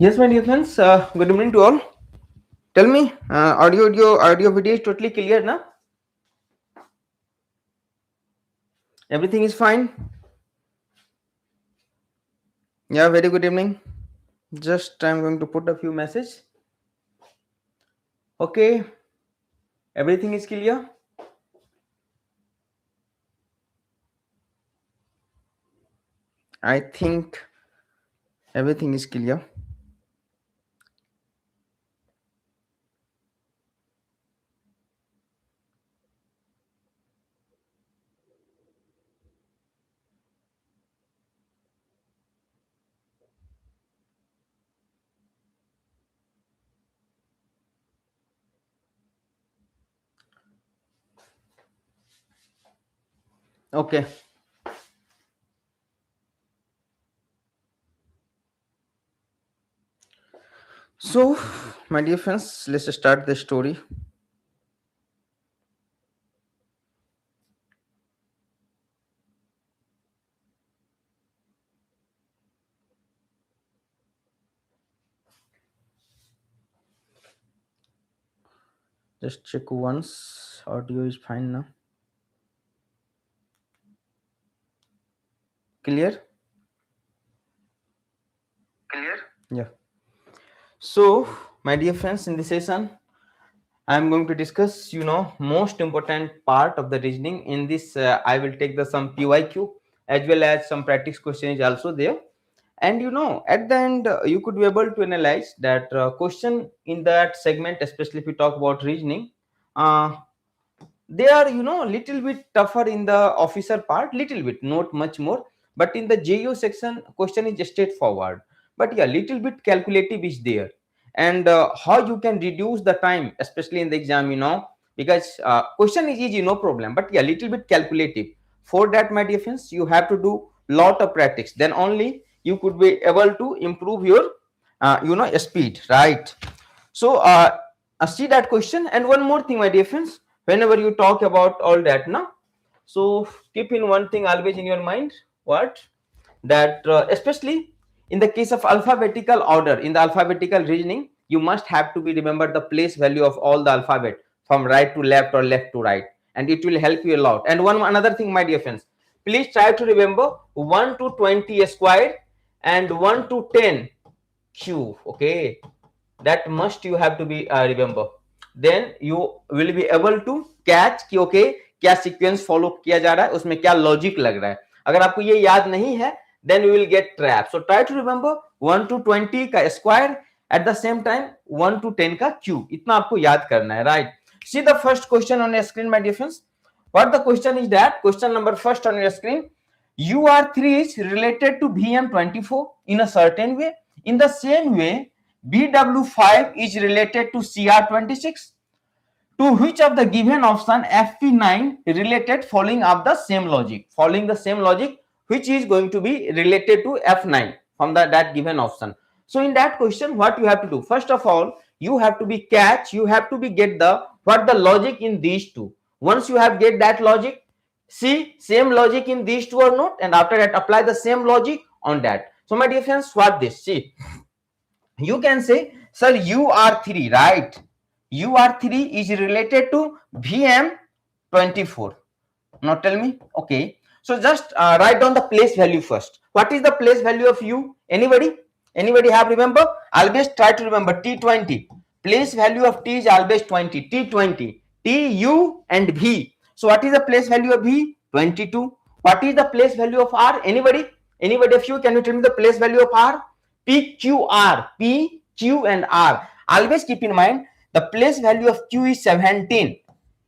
Yes, my dear friends, good evening to all. Tell me, audio video is totally clear now? Everything is fine? Yeah, very good evening. Just I'm going to put a few messages. Okay, everything is clear? I think everything is clear. Okay. So, my dear friends, let's start the story. Just check once. Audio is fine now. Clear? Clear? Yeah. So, my dear friends, in this session, I'm going to discuss, most important part of the reasoning. In this, I will take the some PYQ as well as some practice question is also there. And at the end, you could be able to analyze that question in that segment, especially if we talk about reasoning. They are, little bit tougher in the officer part, little bit, not much more. But in the JO section, question is straightforward. But yeah, little bit calculative is there. And how you can reduce the time, especially in the exam, because question is easy, no problem. But yeah, little bit calculative. For that, my dear friends, you have to do lot of practice. Then only you could be able to improve your, speed, right? So see that question. And one more thing, my dear friends, whenever you talk about all that now, so keep in one thing always in your mind, what that especially in the case of alphabetical order, in the alphabetical reasoning, you must have to be remember the place value of all the alphabet from right to left or left to right, and it will help you a lot. And one another thing, my dear friends, please try to remember 1 to 20 square and 1 to 10 cube. Okay, that must you have to be remember. Then you will be able to catch कि okay क्या sequence follow किया जा रहा है, उसमें क्या logic लग रहा है. अगर आपको ये याद नहीं है, then you will get trapped. So try to remember 1 to 20 का square, at the same time 1 to 10 का क्यूब, इतना आपको याद करना है, right? See the first question on your screen, my dear friends. What the question is that? Question number first on your screen. UR3 is related to VM24 in a certain way. In the same way, BW5 is related to CR26. To which of the given option FP9 related following up the same logic? Following the same logic, which is going to be related to F9 from that given option. So in that question, what you have to do? First of all, you have to be catch, you have to be get the what the logic in these two. Once you have get that logic, see same logic in these two or not, and after that apply the same logic on that. So my dear friends, what this? See, you can say, sir, UR3, right? UR3 is related to VM24. Now tell me. Okay, so just write down the place value first. What is the place value of U? Anybody have remember? Always try to remember T20. Place value of T is always 20. T20. T, U and V. So what is the place value of V? 22. What is the place value of R? Anybody of you, can you tell me the place value of R? PQR. P, Q and R. Always keep in mind the place value of Q is 17.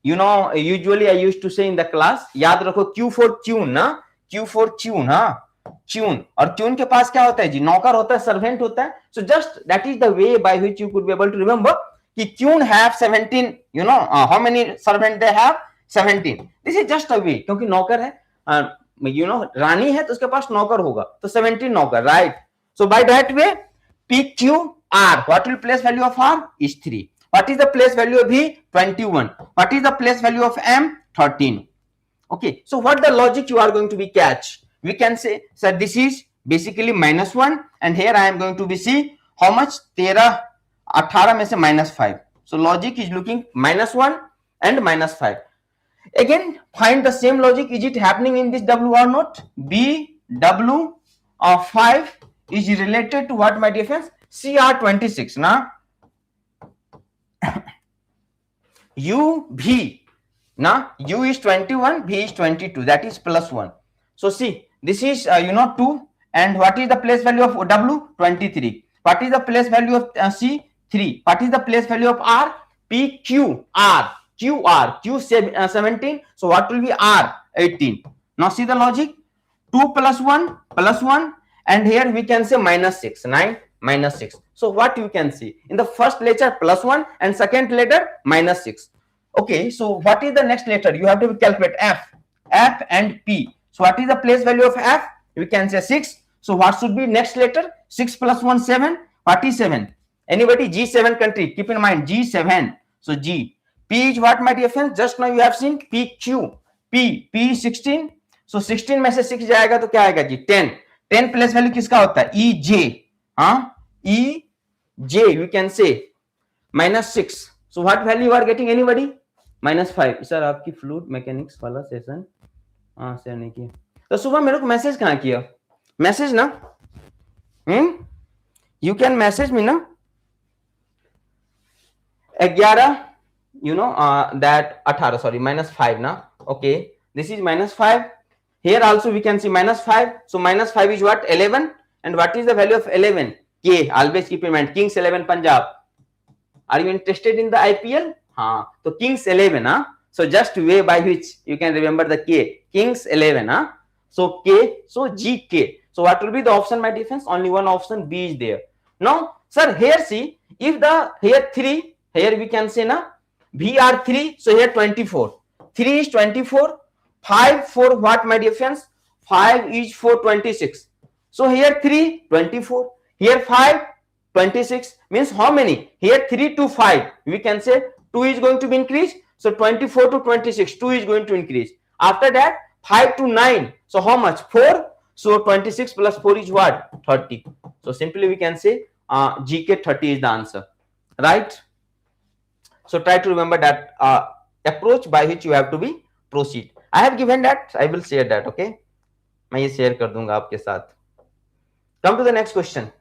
Usually I used to say in the class, याद रखो Q for tune ना, Q for tune, हाँ, tune. और tune के पास क्या होता है जी? नौकर होता है, servant होता है. So just that is the way by which you could be able to remember कि tune have 17. How many servant they have? 17. This is just a way, क्योंकि नौकर है, रानी है तो उसके पास नौकर होगा, तो 17 नौकर, right? So by that way, PQR, what will place value of R is 3. What is the place value of V? 21. What is the place value of M? 13. Okay, so what the logic you are going to be catch? We can say, sir, this is basically -1, and here I am going to be see how much 13 18 में से -5. So logic is looking -1 and -5. Again find the same logic. Is it happening in this W or not? B W of 5 is related to what, my dear friends? CR26. Now U V, now U is 21, V is 22, that is +1. So see, this is 2, and what is the place value of W? 23. What is the place value of C? 3. What is the place value of R? P Q R. Q 17. So what will be R? 18. Now see the logic. 2 plus 1 plus 1, and here we can say -6. 9 -6. So what you can see in the first letter +1 and second letter -6. Okay, so what is the next letter? You have to calculate F and P. So what is the place value of F? We can say 6. So what should be next letter? 6 plus 1 7. What is 7? Anybody? G7 country. Keep in mind G7. So G. P is what, my dear friends? Just now you have seen PQ. P 16. So 16 में से 6 जाएगा तो क्या आएगा जी? 10. 10 place value किसका होता है? E J. E J you can say -6. So what value you are getting? Anybody? -5. Sir आपकी फ्लूइड मैकेनिक्स वाला सेशन शेयर नहीं किया तो सुबह मेरे को मैसेज कहाँ किया? मैसेज ना, यू कैन मैसेज मी ना 11 that 18, sorry, -5 na. Okay, this is -5. Here also we can see -5. So -5 is what? 11. And what is the value of 11? K. Always keep in mind Kings 11 Punjab. Are you interested in the IPL? So Kings 11. So just way by which you can remember the K. Kings 11. So K. So GK. So what will be the option, my dear friends? Only one option, B is there. Now sir, here see, if the here 3, here we can say na VR 3. So here 24. 3 is 24. 5 for what, my dear friends? 5 is for 26. So here 3 24. Here 5 26 means how many? Here 3 to 5. We can say 2 is going to be increased. So 24 to 26. 2 is going to increase. After that 5 to 9. So how much? 4. So 26 plus 4 is what? 30. So simply we can say GK 30 is the answer. Right? So try to remember that approach by which you have to be proceed. I have given that. I will share that. Okay, मैं ये share कर दूंगा आपके साथ. Come to the next question.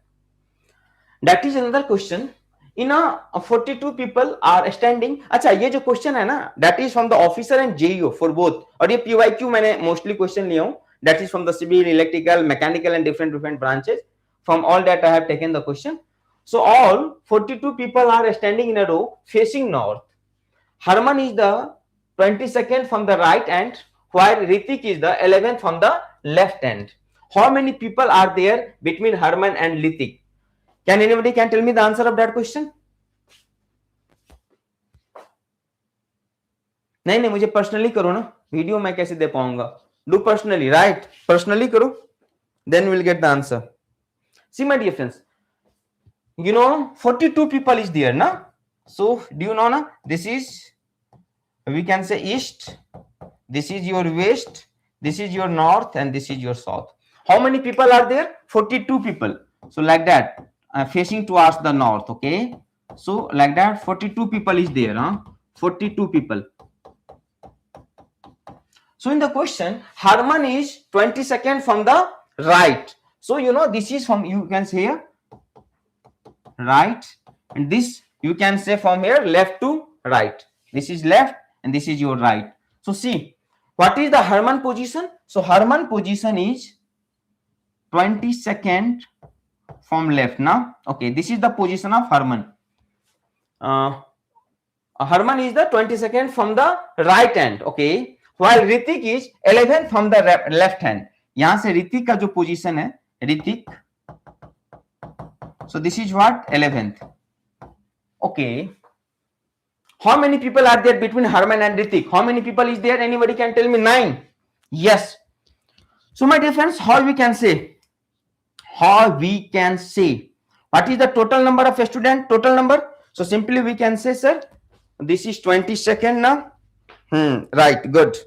That is another question. In a 42 people are standing. अच्छा, ये जो question है ना, that is from the officer and JEO for both. और ये PYQ मैंने mostly question लिया हूँ. That is from the civil, electrical, mechanical and different branches. From all that I have taken the question. So all 42 people are standing in a row facing north. Harman is the 22nd from the right end, while Ritik is the 11th from the left end. How many people are there between Harman and Ritik? Can anybody tell me the answer of that question? नहीं मुझे personally करो ना, video मैं कैसे दे पाऊंगा? Do personally, right? Personally करो, then we'll get the answer. See my dear friends, 42 people is there na. So do you know na, this is, we can say east, this is your west, this is your north, and this is your south. How many people are there? 42 people. So like that, facing towards the north. Okay, so like that 42 people is there. 42 people. So in the question, Harman is 22nd from the right. So this is from, you can say here right, and this you can say from here left to right. This is left and this is your right. So see, what is the Harman position? So Harman position is 22nd from left now. Okay, this is the position of Harman. Harman is the 22nd from the right hand. Okay, while Ritik is 11th from the left hand. यहाँ से ऋतिक का जो position है, Hrithik, so this is what? 11th. Okay, how many people are there between Harman and Ritik? How many people is there? Anybody can tell me? 9. Yes. So my dear friends, how we can say what is the total number of students? Total number. So simply we can say, sir, this is 22nd now. Right, good.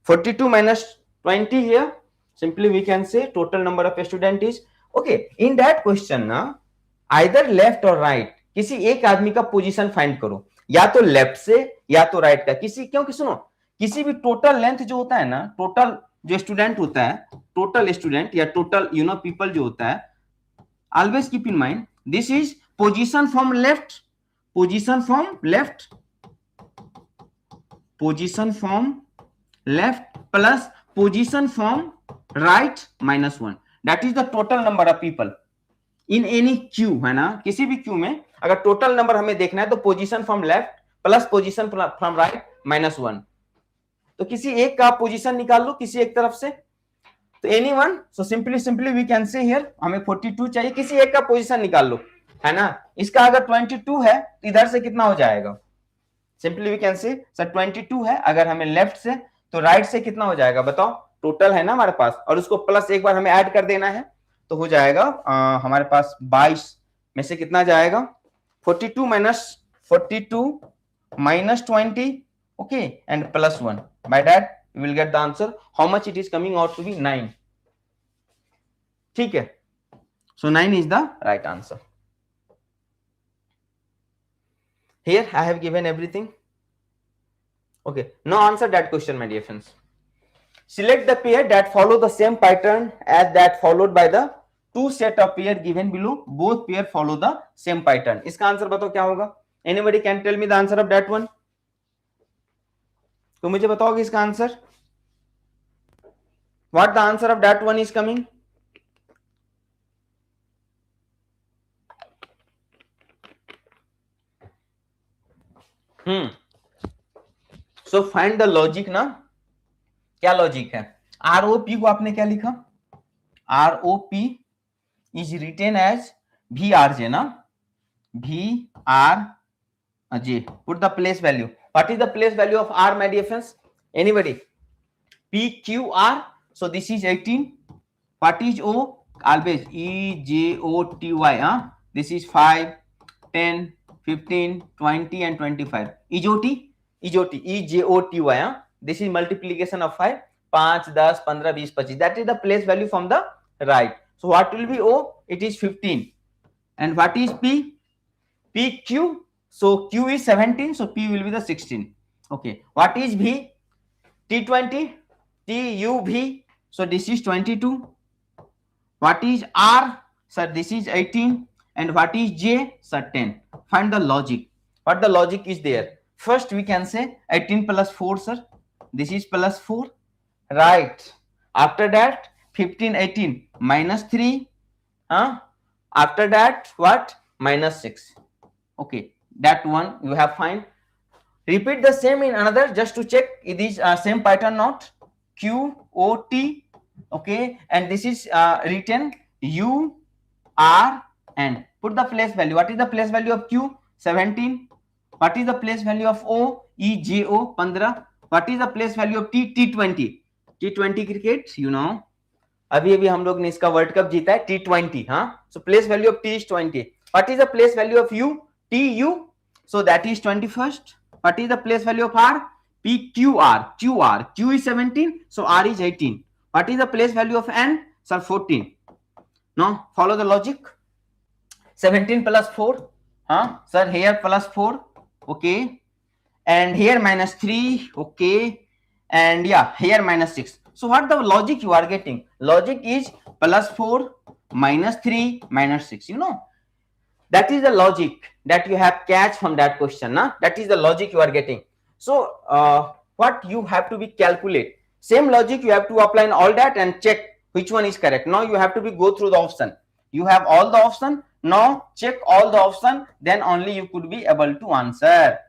42 minus 20 here. Simply we can say total number of students is, okay. In that question now, either left और right, किसी एक आदमी का position find करो, या तो left से या तो राइट का, किसी, क्योंकि सुनो किसी भी टोटल लेंथ जो होता है ना, टोटल जो स्टूडेंट होता है, टोटल स्टूडेंट या टोटल पीपल जो होता है, always keep in mind this is position from left, position from left, position from left plus position from right minus one, that is the total number of people in any Q, है ना, किसी भी Q में अगर total number हमें देखना है तो position from left plus position from right minus one, तो किसी एक का पोजीशन निकाल लो किसी एक तरफ से, तो anyone, so simply we can say here हमें 42 चाहिए, किसी एक का पोजीशन निकाल लो, है ना, इसका अगर 22 है तो इधर से कितना हो जाएगा, simply we can say sir 22 है, अगर हमें लेफ्ट से तो राइट से कितना हो जाएगा बताओ, टोटल है ना हमारे पास, और उसको प्लस एक बार हमें ऐड कर देना है, तो हो जाएगा हमारे पास 22 में से कितना जाएगा 42 minus 20, okay, and plus 1, by that we will get the answer, how much it is coming out to be 9, ठीक है, so 9 is the right answer. Here I have given everything. Okay, now answer that question, my dear friends. Select the pair that follow the same pattern as that followed by the two set of pair given below. Both pair follow the same pattern. इसका answer बताओ क्या होगा? Anybody can tell me the answer of that one? तो मुझे बताओगे इसका answer? What the answer of that one is coming? So find the logic ना, क्या लॉजिक है? ROP को आपने क्या लिखा? ROP is written as VRJ ना, VRJ. Put the place value. What is the place value of R, my dear friends? Anybody? PQR. So this is 18. What is O? Always EJOTY. This is 5, 10, 15, 20 and 25. EJOTY. EJOTY. This is multiplication of 5. 5, 10, 15, 20, 25. That is the place value from the right. So what will be O? It is 15. And what is P? PQ. So Q is 17. So P will be the 16. Okay. What is V? T20. TUV. So this is 22. What is R? Sir, this is 18. And what is J? Sir, 10. Find the logic. What the logic is there? First we can say 18 plus 4, sir. This is plus 4. Right. After that 15, 18 minus 3. After that what? Minus 6. Okay. That one you have find. Repeat the same in another just to check it is same pattern not. QOT. Okay. And this is written URN. Put the place value. What is the place value of Q? 17. What is the place value of O? EJO 15. What is the place value of T? T20. T20 cricket you know अभी हम लोग ने इसका world cup जीता है T20. So place value of T is 20. What is the place value of U? TU. So that is 21st. What is the place value of R? PQR. Q is 17. So R is 18. What is the place value of N? Sir, 14. Now follow the logic. 17 plus 4. Sir, here plus 4. Okay. And here minus 3. Okay. And yeah, here minus 6. So what the logic you are getting? Logic is plus 4 minus 3 minus 6. You know, that is the logic that you have catch from that question. That is the logic you are getting. So what you have to be calculate. Same logic you have to apply in all that and check which one is correct. Now you have to be go through the option. You have all the option. Now check all the option. Then only you could be able to answer.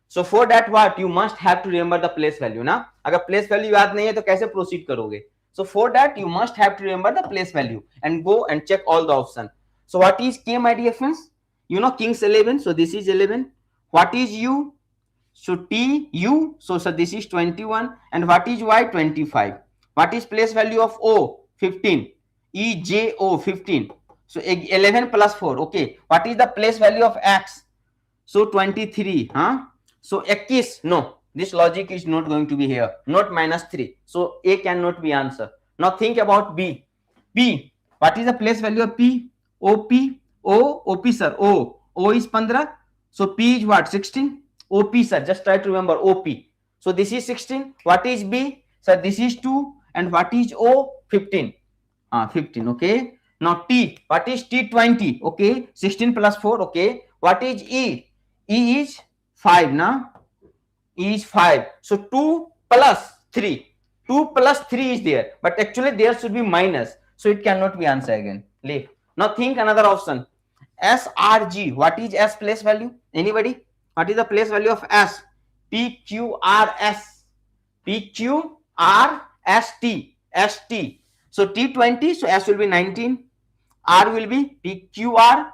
So for that what you must have to remember the place value ना. अगर place value याद नहीं है तो कैसे proceed करोगे? So for that you must have to remember the place value and go and check all the option. So what is K, my dear friends? You know King's 11. So this is 11. What is U? So T U. So this is 21. And what is Y? 25. What is place value of O? 15. E J O 15. So 11 plus 4. Okay. What is the place value of X? So 23. So X, no, this logic is not going to be here, not minus 3. So A cannot be answer. Now think about B. P, what is the place value of P? OP. OP sir, O is 15. So P is what? 16. OP sir, just try to remember OP. So this is 16. What is B? Sir, this is 2. And what is O? 15. 15. Okay. Now T. What is T? 20. Okay. 16 plus 4. Okay. What is E? E is 5. Now E is 5. So 2 plus 3. 2 plus 3 is there. But actually there should be minus. So it cannot be answer again. Leave. Now think another option. SRG. What is S place value? Anybody? What is the place value of S? PQRS. PQRST. ST. So T20. So S will be 19. R will be PQR.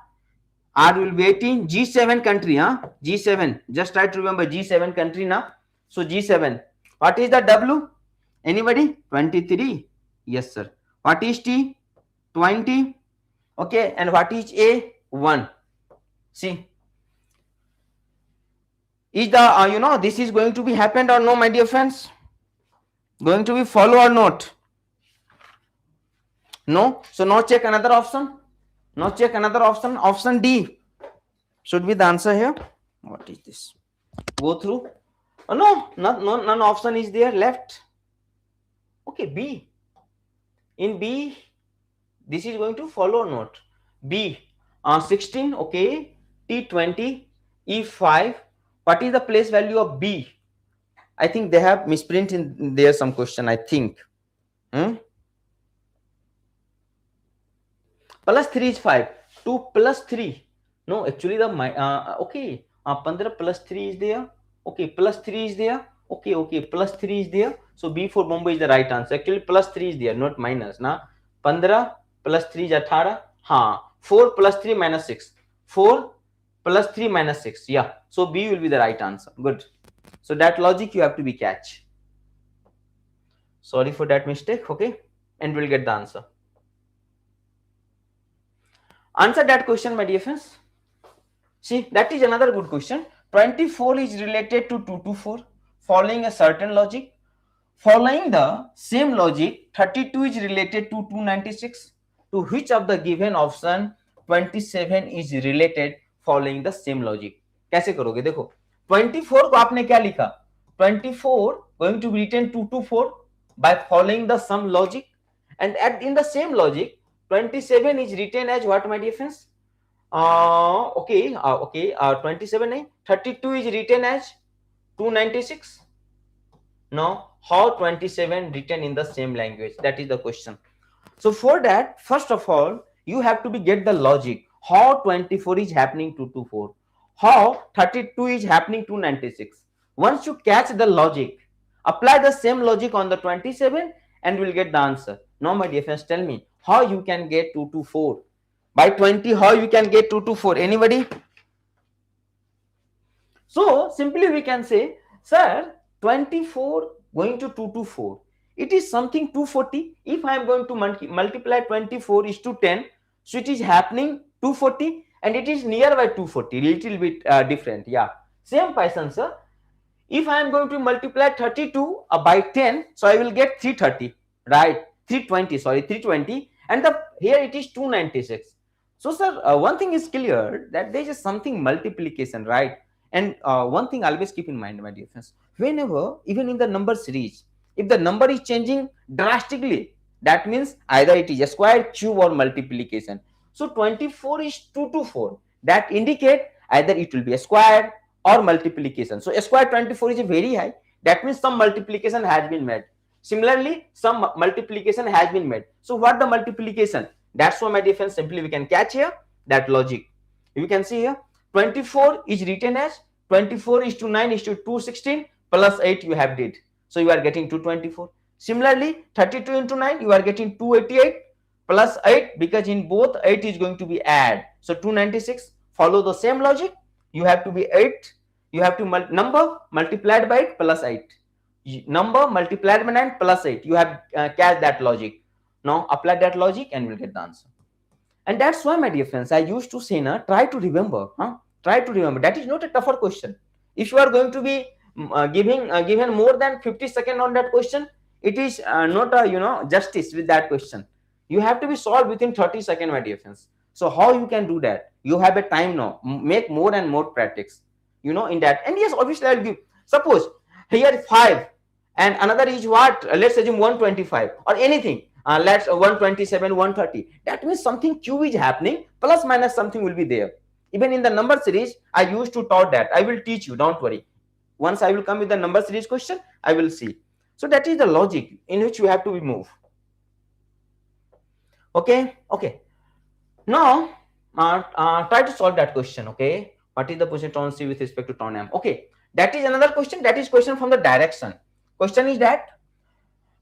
R will be 18. G7 country. G7. Just try to remember G7 country now. So G7. What is the W? Anybody? 23. Yes, sir. What is T? 20. Okay. And what is A? 1. See. Is the, this is going to be happened or no, my dear friends? Going to be follow or not? No. So now check another option. Now check another option. Option D should be the answer here. What is this? Go through. Oh, no, none option is there left. Okay, B. In B, this is going to follow or not? B. 16. Okay. T20. E5. What is the place value of B? I think they have misprint in there some question, I think. Plus 3 is 5. 2 plus 3. No, actually the okay. 15 plus 3 is there. Okay, plus 3 is there. Okay, plus 3 is there. So B for Bombay is the right answer. Actually plus 3 is there, not minus. Now 15 plus 3 is 18. 4 plus 3 minus 6. 4 plus 3 minus 6. Yeah. So B will be the right answer. Good. So that logic you have to be catch. Sorry for that mistake. Okay. And we'll get the answer. Answer that question, my dear friends. See, that is another good question. 24 is related to 2 to 4 following a certain logic. Following the same logic, 32 is related to 296. To which of the given option 27 is related following the same logic? कैसे करोगे? देखो 24 को आपने क्या लिखा? 24 going to be written 2 to 4 by following the some logic, and in the same logic 27 is written as what, my dear friends? 27 nahi, 32 is written as 296. Now how 27 written in the same language? That is the question. So for that, first of all, you have to get the logic. How 24 is happening 2 to 4? How 32 is happening 296? Once you catch the logic, apply the same logic on the 27 and we'll get the answer. Now, my dear friends, tell me how you can get 2 to 4. By 20, how you can get 2 to 4? Anybody? So simply we can say, sir, 24 going to 2 to 4. It is something 240. If I am going to multiply 24 is to 10, so it is happening 240 and it is nearby 240, little bit different. Yeah, same Python, sir. If I am going to multiply 32 by 10, so I will get 330, right? 320, sorry, 320, and here it is 296. So, sir, one thing is clear that there is something multiplication, right? And one thing always keep in mind, my dear friends, whenever, even in the number series, if the number is changing drastically, that means either it is a square, cube, or multiplication. So 24 is 2 to 4. That indicate either it will be a square or multiplication. So a square 24 is very high. That means some multiplication has been made. Similarly, some multiplication has been made. So what the multiplication? That's why, my dear friends, simply we can catch here that logic. You can see here 24 is written as 24 is to 9 is to 216 plus 8 you have did. So you are getting 224. Similarly, 32 into 9 you are getting 288 plus 8, because in both 8 is going to be add. So 296. Follow the same logic. You have to be 8. You have to number multiplied by 8 plus 8. Number multiplied by 9 plus 8. You have catch that logic. Now apply that logic and we'll get the answer. And that's why, my dear friends, I used to say, try to remember. Try to remember. That is not a tougher question. If you are going to be given more than 50 seconds on that question, it is not a justice with that question. You have to be solved within 30 seconds, my dear friends. So how you can do that? You have a time now. Make more and more practice, in that. And yes, obviously I'll give. Suppose here 5 and another is what? Let's assume 125 or anything. Let's 127, 130. That means something Q is happening, plus minus something will be there. Even in the number series, I used to taught that. I will teach you. Don't worry. Once I will come with the number series question, I will see. So that is the logic in which you have to be moved. Okay. Now, try to solve that question. Okay, what is the position ton C with respect to ton M? Okay, that is another question. That is question from the direction. Question is that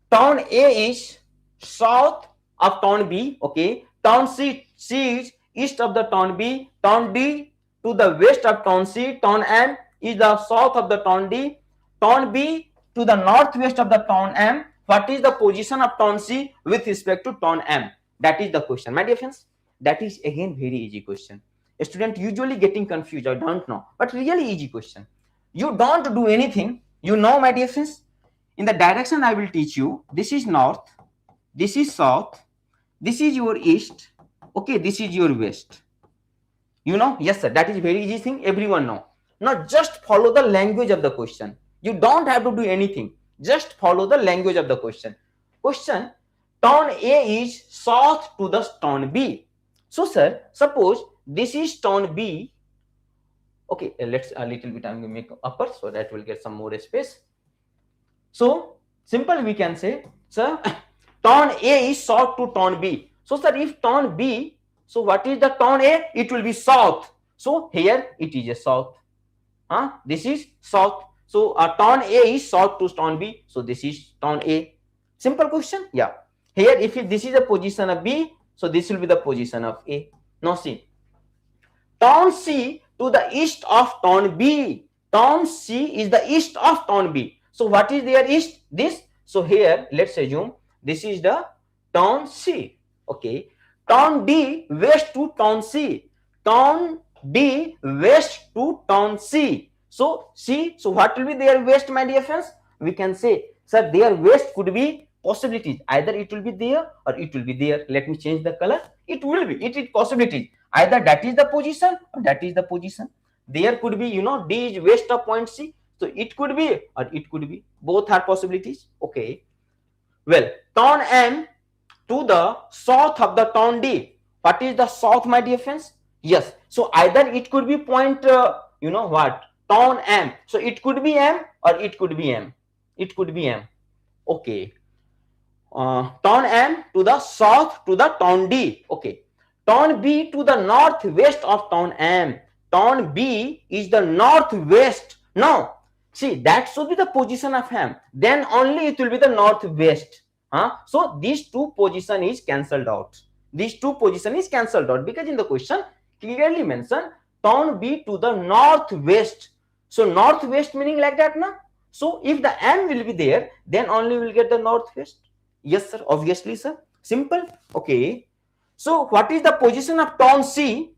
ton A is south of ton B. Okay, ton C is east of the ton B. Ton D to the west of ton C. Ton M is the south of the ton D. Ton B to the northwest of the ton M. What is the position of ton C with respect to ton M? That is the question, my dear friends. That is again very easy question. A student usually getting confused, I don't know, but really easy question. You don't do anything. My dear friends, in the direction I will teach you. This is north, this is south, this is your east. Okay, this is your west. Yes sir, that is very easy thing. Everyone know. Now just follow the language of the question. You don't have to do anything. Just follow the language of the question. Question: ton A is south to the ton B. So sir, suppose this is ton B. Okay, let's a little bit I'm going to make upper so that will get some more space. So simple we can say, sir, ton A is south to ton B. So sir, if ton B, so what is the ton A? It will be south. So here it is a south. This is south. So ton A is south to ton B. So this is ton A. Simple question. Yeah. Here if this is the position of B, so this will be the position of A. Now see, ton C to the east of ton B. Ton C is the east of ton B. So what is their east? This. So here let's assume this is the ton C. Okay. Ton D west to ton C. Ton D west to ton C. So C. So what will be their west, my dear friends? We can say, sir, their west could be possibilities. Either it will be there or it will be there. Let me change the color. It will be. It is possibilities. Either that is the position or that is the position. There could be, D is west of point C. So it could be or it could be. Both are possibilities. Okay. Well, ton M to the south of the ton D. What is the south, my dear friends? Yes. So either it could be point, ton M. So it could be M or it could be M. It could be M. Okay. Ton M to the south to the ton D. Okay. Ton B to the northwest of ton M. Ton B is the northwest. Now, see, that should be the position of M. Then only it will be the northwest. So these two position is cancelled out. These two position is cancelled out because in the question clearly mentioned ton B to the northwest. So northwest meaning like that, na? So if the M will be there, then only we will get the northwest. Yes, sir. Obviously, sir. Simple. Okay. So what is the position of ton C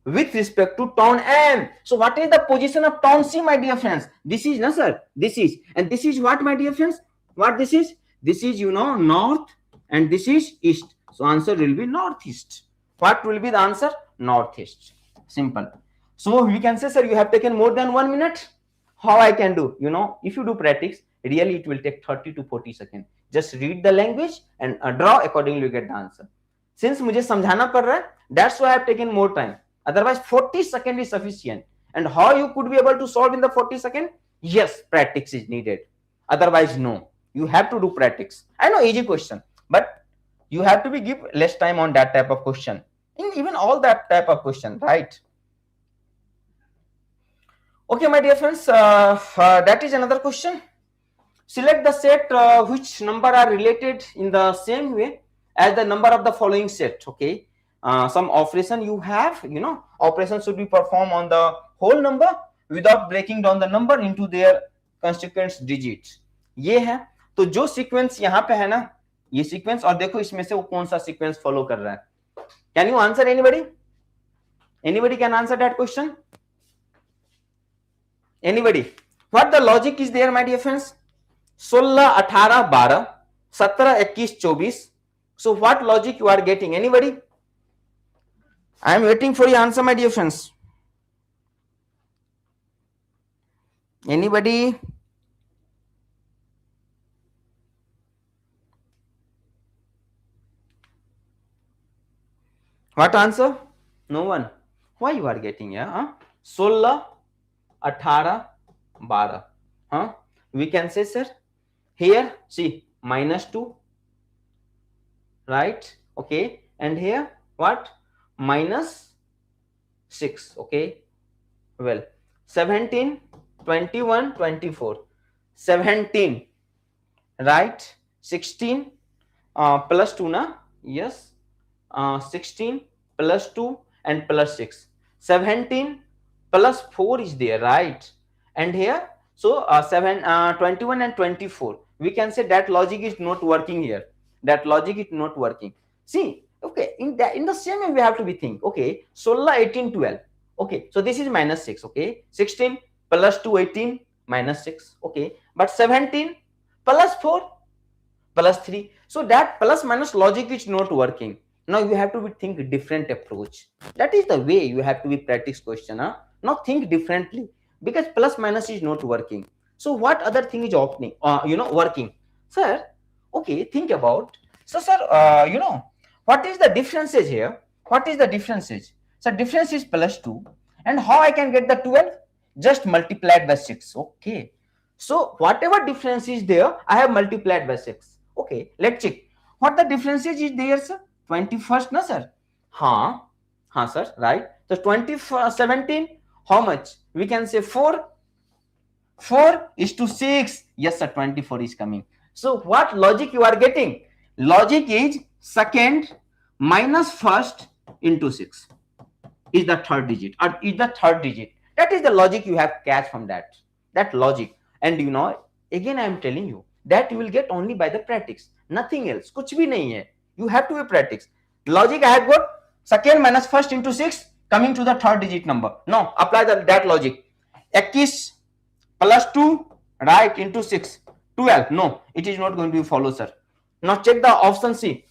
with respect to ton M? So what is the position of ton C, my dear friends? This is, no, sir. This is. And this is what, my dear friends? What this is? This is, north and this is east. So answer will be northeast. What will be the answer? Northeast. Simple. So we can say, sir, you have taken more than 1 minute. How I can do? If you do practice, really it will take 30 to 40 seconds. Just read the language and draw accordingly, you get the answer. Since मुझे समझाना पड़ रहा है, that's why I have taken more time. Otherwise 40 seconds is sufficient. And how you could be able to solve in the 40 seconds? Yes, practice is needed. Otherwise no. You have to do practice. I know easy question, but you have to be give less time on that type of question. In even all that type of question, right? Okay, my dear friends, that is another question. Select the set which number are related in the same way as the number of the following set. Okay, some operation you have, operation should be performed on the whole number without breaking down the number into their constituent digits. ये है तो जो sequence यहाँ पे है ना, ये sequence, और देखो इसमें से वो कौन सा सीक्वेंस फॉलो कर रहा है. Can you answer anybody? Anybody can answer that question? Anybody? What the logic is there, my dear friends? 16, 18, 12, 17, 21, 24. So what logic you are getting? Anybody? I am waiting for your answer, my dear friends. Anybody? What answer? No one. Why you are getting here? Huh? 16, 18, 12. Huh? We can say, sir, here, see, -2, right? Okay. And here, what? -6. Okay. Well, 17, 21, 24. 17, right? 16 plus 2, na? Yes. 16 plus 2 and plus 6. 17 plus 4 is there, right? And here, so 21 and 24. We can say that logic is not working here. That logic is not working. See, okay, in the same way we have to be think. Okay, 16, 18, 12. Okay, so this is -6. Okay, 16 plus 2, 18, -6. Okay, but 17 plus 4 plus 3. So that plus minus logic is not working. Now you have to think different approach. That is the way you have to be practice question. Huh? Now think differently, because plus minus is not working. So what other thing is opening? Working, sir. Okay, think about. So sir, what is the differences here? What is the differences? So difference is +2, and how I can get the 12? Just multiplied by 6. Okay. So whatever difference is there, I have multiplied by 6. Okay, let's check. What the differences is there, sir? 21st, na sir? Ha, sir, right? So 17, how much? We can say 4. 4 is to 6. Yes, sir, 24 is coming. So what logic you are getting? Logic is second minus first into 6 is the third digit, or is the third digit. That is the logic you have catch from that logic. And again I am telling you that you will get only by the practice, nothing else. Kuch bhi nahi hai. You have to be practice. Logic I have got second minus first into 6 coming to the third digit number. Now apply that logic. 21 plus 2, right, into 6, 12. No, it is not going to follow, sir. Now check the option C.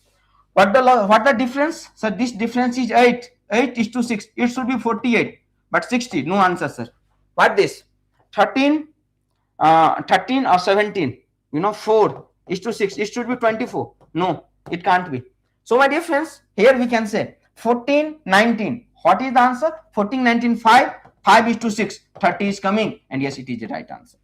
What the difference? So this difference is 8. 8 is to 6. It should be 48. But 60. No answer, sir. What this? 13 or 17. 4 is to 6. It should be 24. No, it can't be. So my dear friends, here we can say 14, 19. What is the answer? 14, 19, 5. 5 is to 6. 30 is coming. And yes, it is the right answer.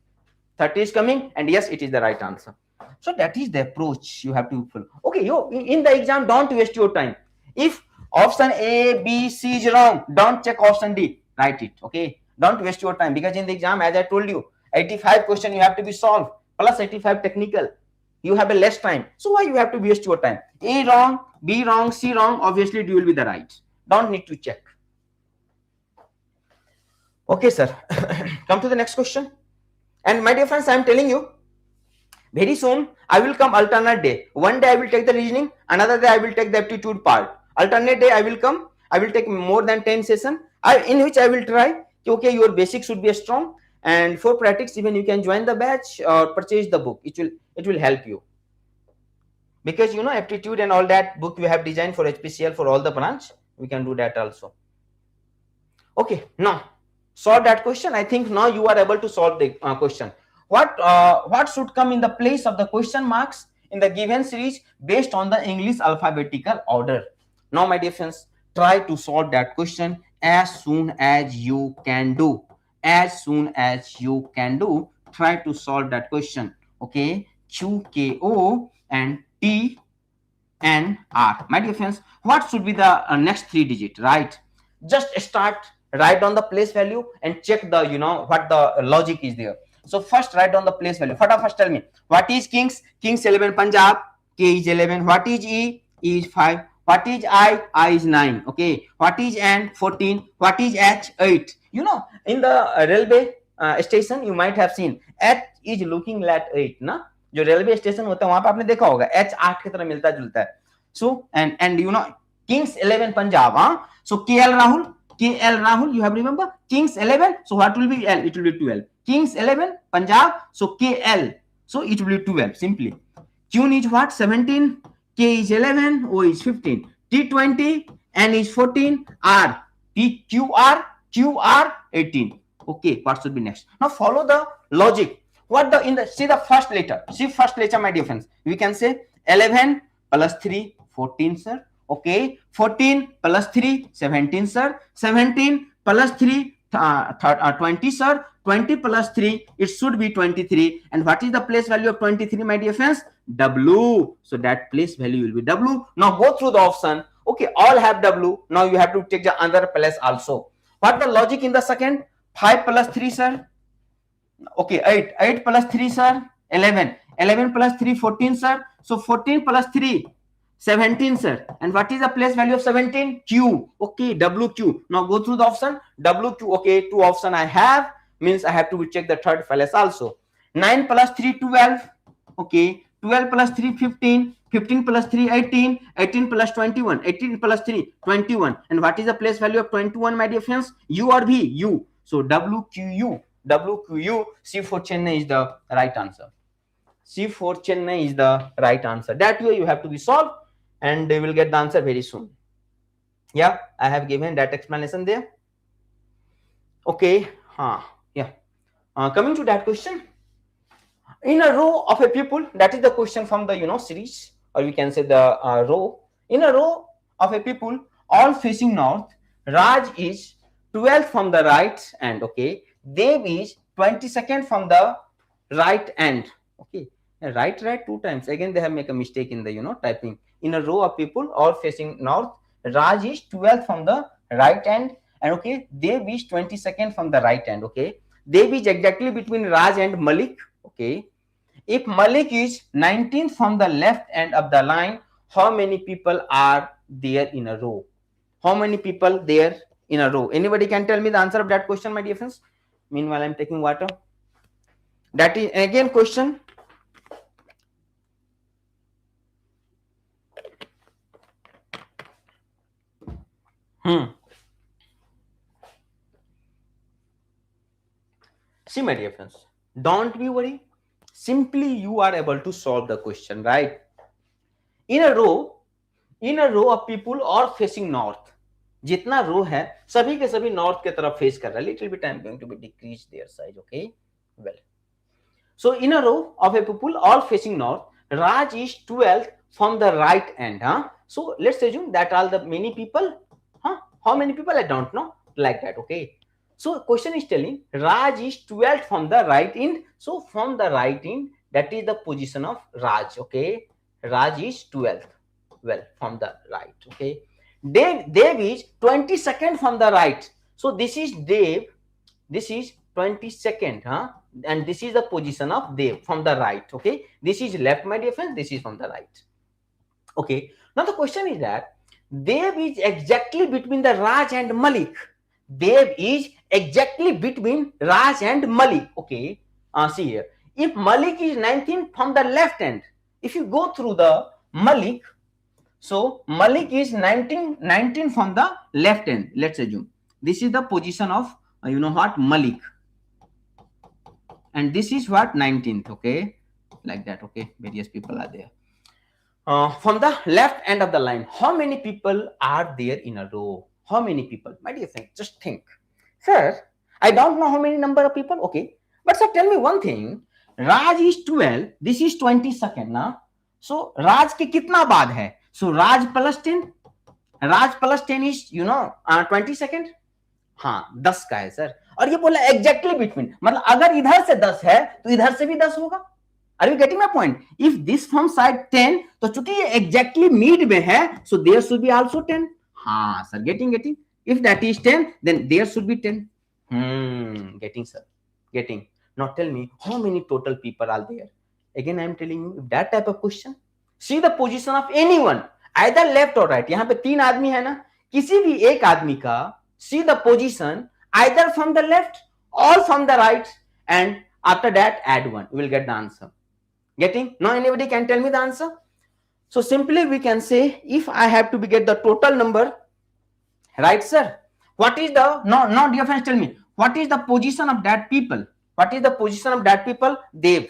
30 is coming. And yes, it is the right answer. So that is the approach you have to follow. Okay, in the exam, don't waste your time. If option A, B, C is wrong, don't check option D. Write it. Okay, don't waste your time, because in the exam, as I told you, 85 question you have to be solved plus 85 technical. You have a less time. So why you have to waste your time? A wrong, B wrong, C wrong. Obviously, D will be the right. Don't need to check. Okay, sir. Come to the next question. And my dear friends, I am telling you, very soon I will come alternate day. One day I will take the reasoning, another day I will take the aptitude part. Alternate day I will come, I will take more than 10 sessions, in which I will try, okay, your basics should be strong, and for practice even you can join the batch or purchase the book. It will help you, because aptitude and all that book we have designed for HPCL for all the branch. We can do that also. Okay, now solve that question. I think now you are able to solve the question. What should come in the place of the question marks in the given series based on the English alphabetical order? Now my dear friends, try to solve that question as soon as you can do. As soon as you can do, try to solve that question. Okay, Q, K, O and T and R. My dear friends, what should be the next 3 digit, right? Just start, write down the place value and check the what the logic is there. So first write down the place value. First tell me, what is Kings? Kings 11 Punjab. K is 11. What is E? E is 5. What is I? I is 9. Okay. What is N? 14. What is H? 8. In the railway station you might have seen H is looking like 8 ना, जो railway station होता है वहां पे आपने देखा होगा H 8 की तरह मिलता जुलता है. So and Kings 11 Punjab. So KL Rahul, you have remember Kings 11. So what will be L? It will be 12. Kings 11 Punjab. So KL. So it will be 12 simply. Q is what? 17. K is 11. O is 15. T20 N is 14, R, P, Q, R, Q, R, 18. Okay, what should be next? Now follow the logic. What the, in the, see the first letter, see first letter, my dear friends. We can say 11 plus 3, 14, sir. Okay, 14 plus 3, 17, sir. 17 plus 3, 20, sir. 20 plus 3, it should be 23. And what is the place value of 23, my dear friends? W. So that place value will be W. Now go through the option. Okay, all have W. Now you have to take the other place also. What the logic in the second? 5 plus 3, sir. Okay, 8. 8 plus 3, sir. 11. 11 plus 3, 14, sir. So 14 plus 3, 17, sir. And what is the place value of 17? Q. Okay, WQ. Now go through the option. WQ. Okay, two option I have. Means I have to check the third place also. 9 plus 3, 12. Okay, 12 plus 3, 15. 15 plus 3, 18. 18 plus 21. 18 plus 3, 21. And what is the place value of 21, my dear friends? U or V? U. So WQU. WQU. C for Chennai is the right answer. C for Chennai is the right answer. That way you have to be solved and they will get the answer very soon. Yeah, I have given that explanation there. Okay, yeah. Coming to that question. In a row of a people, that is the question from the series, or we can say the row. In a row of a people all facing north, Raj is 12th from the right end. Okay, Dev is 22nd from the right end. Okay, right two times. Again, they have make a mistake in the typing. In a row of people all facing north, Raj is 12th from the right end, and okay, Dev is 22nd from the right end. Okay, Dev is exactly between Raj and Malik. Okay, if Malik is 19th from the left end of the line, how many people are there in a row? How many people there in a row? Anybody can tell me the answer of that question, my dear friends? Meanwhile, I'm taking water. That is again question. See, my dear friends, don't be worried. Simply you are able to solve the question, right? In a row of people all facing north. जितना रो है सभी के सभी north के तरफ face कर रहा है. Little bit I am going to be decrease their size. Okay, well. So in a row of a people all facing north, Raj is 12th from the right end. So let's assume that all the many people. How many people? I don't know. Like that. Okay. So question is telling Raj is 12th from the right end. So from the right end, that is the position of Raj. Okay. Raj is 12th. Well, from the right. Okay. Dev is 22nd from the right. So this is Dev. This is 22nd. And this is the position of Dev from the right. Okay. This is left, my dear friends. This is from the right. Okay. Now the question is that Dev is exactly between the Raj and Malik. Dev is exactly between Raj and Malik. Okay. See here. If Malik is 19 from the left end, if you go through the Malik, so Malik is 19 from the left end. Let's assume this is the position of Malik, and this is what 19th. Okay, like that. Okay, various people are there. From the left end of the line, how many people are there in a row? How many people? My dear friend, just think. Sir, I don't know how many number of people. Okay, but sir, tell me one thing. Raj is 12. This is 22nd. Now, so Raj के कितना बाद है? So Raj plus 10. Raj plus 10 is 22nd. हाँ 10 का है sir. और ये बोला exactly between. मतलब अगर इधर से 10 है तो इधर से भी 10 होगा. Are you getting my point? If this from side 10, तो चूंकि ये exactly mid में है, so there should be also 10. हाँ sir, getting. If that is 10, then there should be 10. Getting sir, getting. Now tell me how many total people are there? Again I am telling you, if that type of question, see the position of anyone, either left or right. यहाँ पे 3 आदमी है ना, किसी भी एक आदमी का see the position either from the left or from the right, and after that add 1. You will get the answer. Getting? Now anybody can tell me the answer? So simply we can say, if I have to get the total number, right sir, what is the, no dear friends, tell me, what is the position of that people? What is the position of that people? Dev,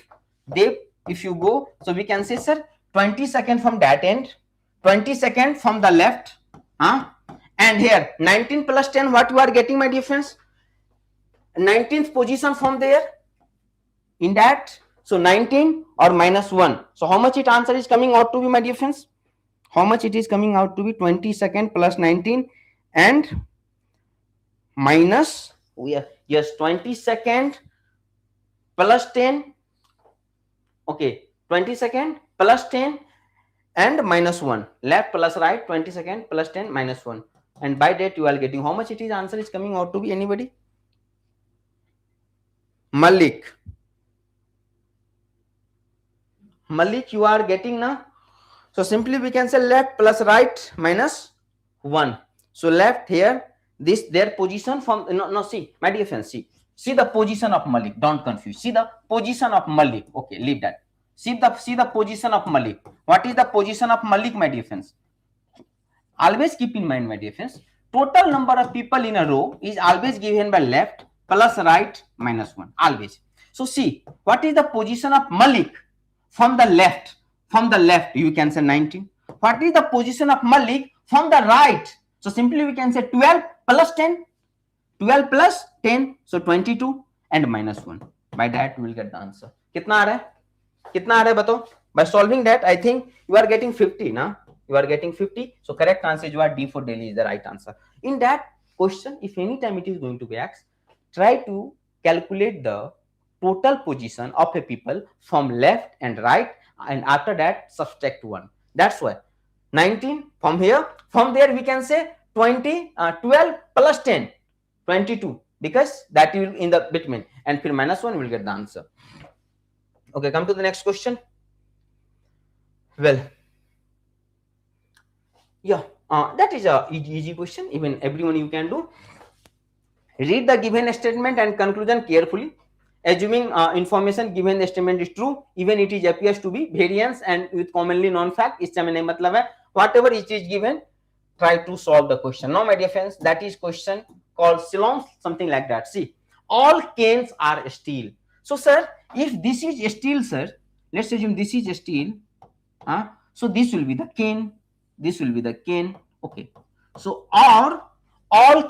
if you go, so we can say sir, 22nd from that end, 22nd from the left, And here 19 plus 10, what you are getting, my dear friends? 19th position from there in that. So 19 or minus 1. So how much it answer is coming out to be, my dear friends? How much it is coming out to be? 22nd plus 19 and minus, yes, 22nd plus 10. Okay, 22nd plus 10 and minus 1. Left plus right, 22nd plus 10 minus 1. And by that you are getting how much it is answer is coming out to be, anybody? Malik, you are getting now. So simply we can say left plus right minus 1. So left here, this their position from, no, see my dear friends, see the position of Malik, don't confuse. See the position of Malik. Okay, leave that. See the position of Malik. What is the position of Malik, my dear friends? Always keep in mind, my dear friends, total number of people in a row is always given by left plus right minus 1, always. So see, what is the position of Malik from the left? From the left you can say 19. What is the position of Malik from the right? So simply we can say 12 plus 10. 12 plus 10, so 22 and minus 1. By that we will get the answer. कितना आ रहा है? कितना आ रहा है बताओ? By solving that, I think you are getting 50 now. You are getting 50. So correct answer is D for Delhi is the right answer. In that question, if any time it is going to be asked, try to calculate the total position of a people from left and right, and after that subtract 1. That's why 19 from here, from there we can say 12 plus 10, 22, because that will in the between, and फिर minus 1 will get the answer. Okay, come to the next question. Well, yeah, that is a easy question, even everyone you can do. Read the given statement and conclusion carefully. Assuming information given the statement is true, even it is appears to be variance and with commonly known fact, इससे हमें नहीं मतलब है. Whatever it is given, try to solve the question. Now, my dear friends, that is question called Syllogism, something like that. See, all canes are steel. So, sir, if this is steel, sir, let's assume this is steel. So this will be the cane. This will be the cane. Okay. So all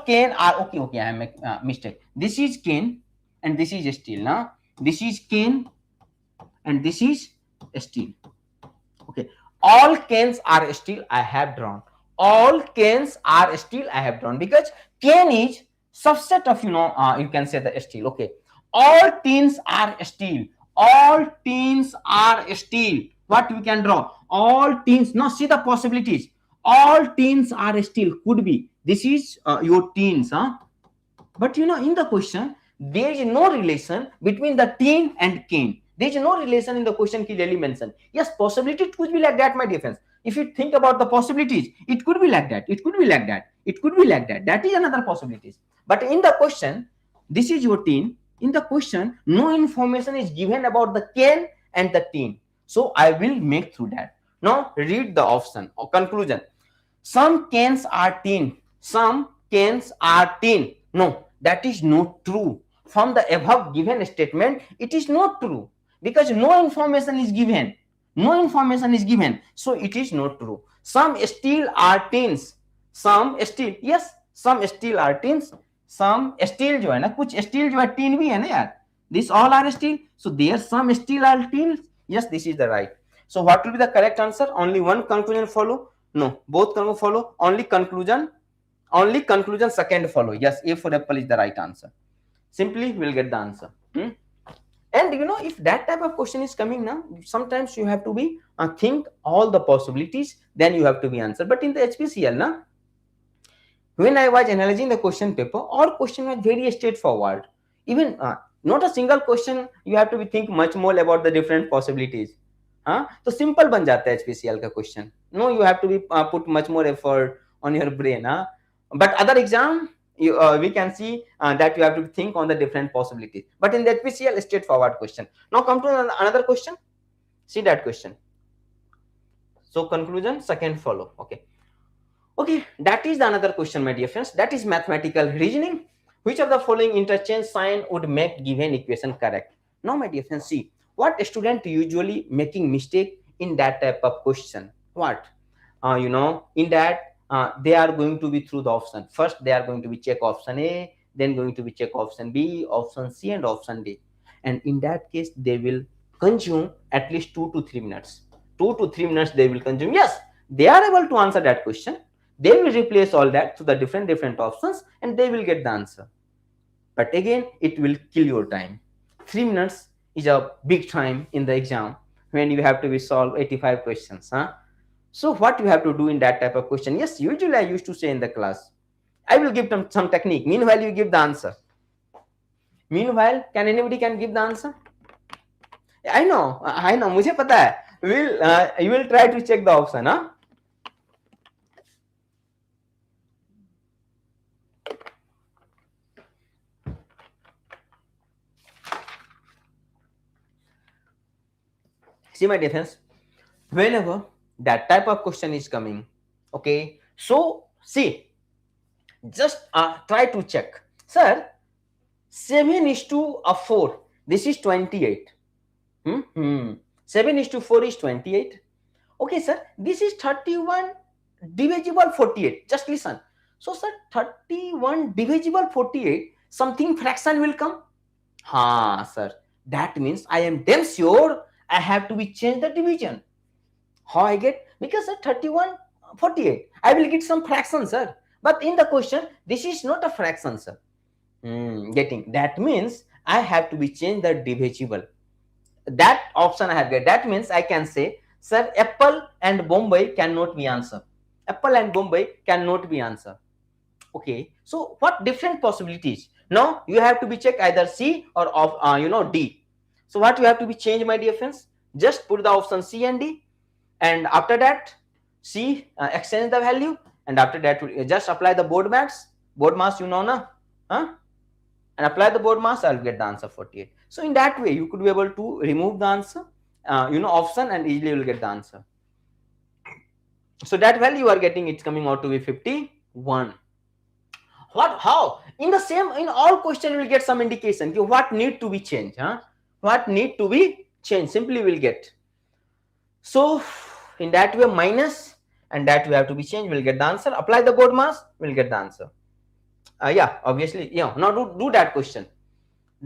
cane are okay. Okay, I make mistake. This is cane and this is steel. Now this is cane and this is steel. Okay. All canes are steel. I have drawn. All canes are steel. I have drawn because cane is subset of you can say the steel. Okay. All tins are steel. All tins are steel. What we can draw? All tins. Now see the possibilities. All tins are steel. Could be. This is your tins. But in the question, there is no relation between the tin and cane. There is no relation in the question clearly mentioned. Yes, possibility it could be like that, my dear friends. If you think about the possibilities, it could be like that. It could be like that. It could be like that. That is another possibilities. But in the question, this is your tin. In the question, no information is given about the cane and the tin. So I will make through that. Now read the option or conclusion. Some canes are tin. Some canes are tin. No, that is not true. From the above given statement, it is not true because no information is given. No information is given. So it is not true. Some steel are tins. Some steel, yes, some steel are tins. Some steel जो है ना, कुछ steel जो है tin भी है ना यार. This all are steel. So there some steel are tins. Yes, this is the right. So what will be the correct answer? Only one conclusion follow? No, both conclusion follow. Only conclusion second follow. Yes, A for apple is the right answer. Simply we'll get the answer. And if that type of question is coming now, sometimes you have to be think all the possibilities, then you have to be answered. But in the HPCL now, when I was analyzing the question paper, all question was very straightforward. Even not a single question you have to be think much more about the different possibilities. तो simple बन जाता है HPCL का question. No, you have to be put much more effort on your brain. But other exam, we can see that you have to think on the different possibilities. But in the HPCL, straightforward question. Now come to another question. See that question. So conclusion second follow. Okay, that is another question, my dear friends. That is mathematical reasoning. Which of the following interchange sign would make given equation correct? Now, my dear friends, see what student usually making mistake in that type of question. What? In that they are going to be through the option. First they are going to be check option A, then going to be check option B, option C, and option D. And in that case they will consume at least 2 to 3 minutes. 2 to 3 minutes they will consume. Yes, they are able to answer that question. They will replace all that to the different options and they will get the answer. But again, it will kill your time. 3 minutes is a big time in the exam when you have to be solve 85 questions. So what you have to do in that type of question? Yes, usually I used to say in the class, I will give them some technique. Meanwhile, you give the answer. Meanwhile, can anybody can give the answer? I know. मुझे पता है. You will try to check the option, huh? See my difference. Whenever that type of question is coming, okay. So see, just try to check, sir. 7:4. This is 28. 7:4 is 28. Okay, sir. This is 31 divisible 48. Just listen. So, sir, 31 divisible 48. Something fraction will come. Sir. That means I am damn sure I have to be change the division. How I get? Because sir, 31 48. I will get some fraction, sir. But in the question, this is not a fraction, sir. Getting that means I have to be change the divisible. That option I have get. That means I can say, sir, apple and Bombay cannot be answer. Apple and Bombay cannot be answer. Okay. So what different possibilities? Now you have to be check either C or of D. So what you have to be change, my dear friends? Just put the option C and D, and after that C exchange the value, and after that just apply the board mass. Board mass, you know, na? And apply the board mass, I'll get the answer 48. So in that way, you could be able to remove the answer, option, and easily you will get the answer. So that value you are getting, it's coming out to be 51. How? In the same, in all question, you will get some indication. What need to be changed? What need to be changed? Simply will get. So in that way, minus, and that we have to be changed, we'll get the answer. Apply the board mass, we'll get the answer. Yeah, obviously, now do that question.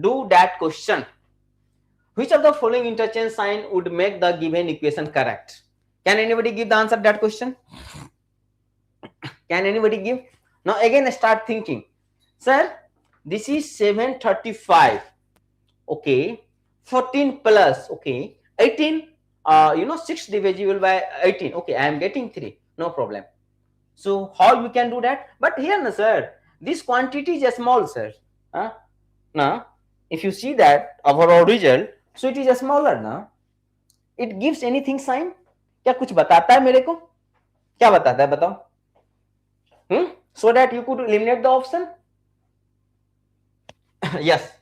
Do that question. Which of the following interchange sign would make the given equation correct? Can anybody give the answer to that question? Can anybody give? Now again start thinking. Sir, this is 735. Okay. 14 plus, okay. 18, 6 divisible by 18. Okay, I am getting 3. No problem. So how you can do that? But here, no, sir, this quantity is small, sir. Now, if you see that overall result, so it is smaller now. It gives anything sign? क्या कुछ बताता है मेरे को? क्या बताता है बताओ? So that you could eliminate the option. Yes,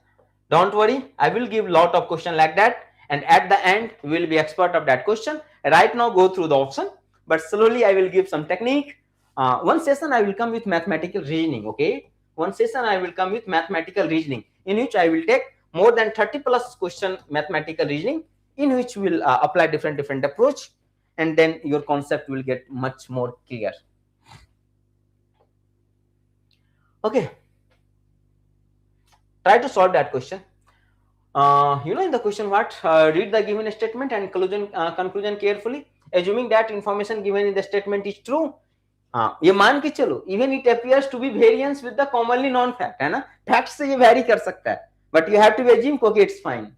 don't worry. I will give lot of question like that, and at the end we will be expert of that question. Right now, go through the option, but slowly I will give some technique. One session I will come with mathematical reasoning. Okay, one session I will come with mathematical reasoning, in which I will take more than 30 plus question mathematical reasoning, in which we will apply different approach, and then your concept will get much more clear. Okay, try to solve that question. In the question what? Read the given statement and conclusion carefully, assuming that information given in the statement is true. ये मान के चलो, even it appears to be variance with the commonly known fact, है ना? Facts से ये vary कर सकता है, but you have to assume okay, it's fine.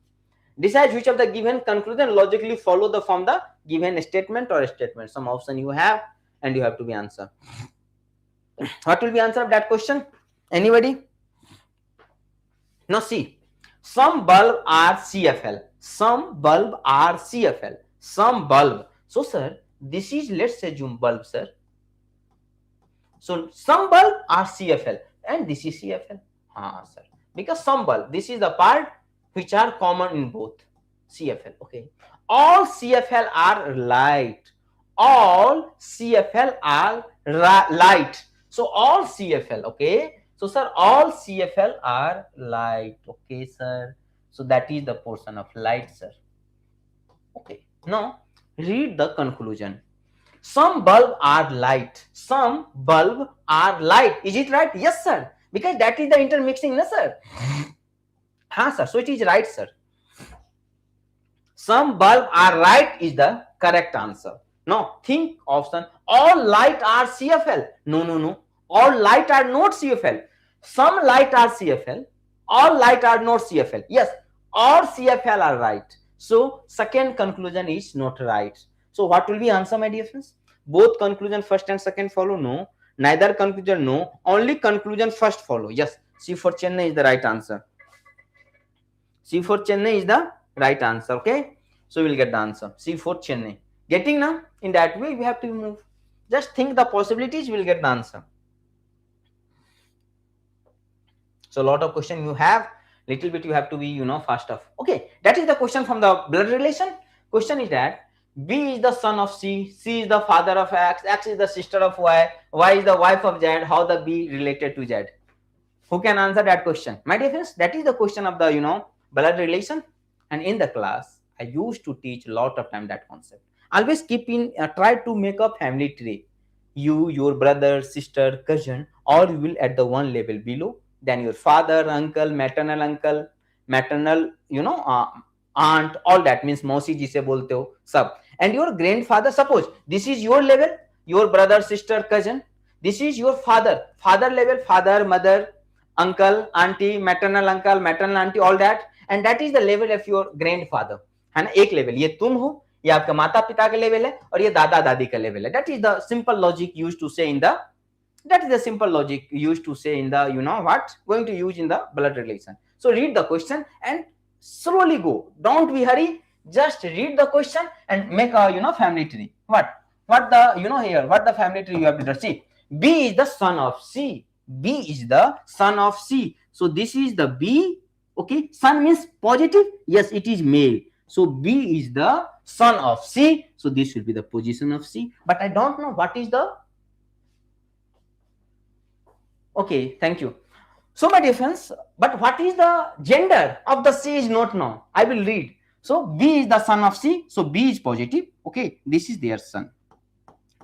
Decide which of the given conclusion logically follow the from the given statement or statement. Some option you have, and you have to be answer. What will be answer of that question? Anybody? Now see, some bulb are CFL. Some bulb are CFL. Some bulb. So sir, this is, let's assume bulb, sir. So some bulb are CFL and this is CFL. Sir. Because some bulb, this is the part which are common in both. CFL. Okay. All CFL are light. All CFL are light. So all CFL. Okay. So sir, all CFL are light. Okay, sir. So that is the portion of light, sir. Okay. Now read the conclusion. Some bulb are light. Some bulb are light. Is it right? Yes, sir. Because that is the intermixing, no, sir. हाँ, sir. So it is right, sir. Some bulb are right is the correct answer. No, think option. All light are CFL. No, no, no. All light are not CFL. Some light are CFL. All light are not CFL. Yes, all CFL are right. So second conclusion is not right. So what will be answer, my dear friends? Both conclusion first and second follow? No. Neither conclusion? No. Only conclusion first follow. Yes. C for Chennai is the right answer. C for Chennai is the right answer. Okay. So we'll get the answer. C for Chennai. Getting now? In that way, we have to move. Just think the possibilities, we'll get the answer. So a lot of question you have, little bit you have to be, fast off. Okay, that is the question from the blood relation. Question is that B is the son of C, C is the father of X, X is the sister of Y is the wife of Z, how the B related to Z? Who can answer that question? My dear friends, that is the question of the, blood relation. And in the class, I used to teach a lot of time that concept. Always try to make a family tree. You, your brother, sister, cousin, all will at the one level below. Then your father, uncle, maternal, aunt, all that means mausi jise bolte ho, sab. And your grandfather, suppose this is your level, your brother, sister, cousin. This is your father level, father, mother, uncle, auntie, maternal uncle, maternal auntie, all that. And that is the level of your grandfather. है ना, एक level ये तुम हो, ये आपका माता पिता का लेवल है, और ये दादा दादी का लेवल है. That is the simple logic used to say in the, what going to use in the blood relation. So read the question and slowly go. Don't be hurry. Just read the question and make a family tree. What the here? What the family tree you have to see? B is the son of C. B is the son of C. So this is the B. Okay, son means positive. Yes, it is male. So B is the son of C. So this should be the position of C. But I don't know what is the. Okay, thank you. So my dear friends, but what is the gender of the C is not known. I will read. So B is the son of C. So B is positive. Okay, this is their son.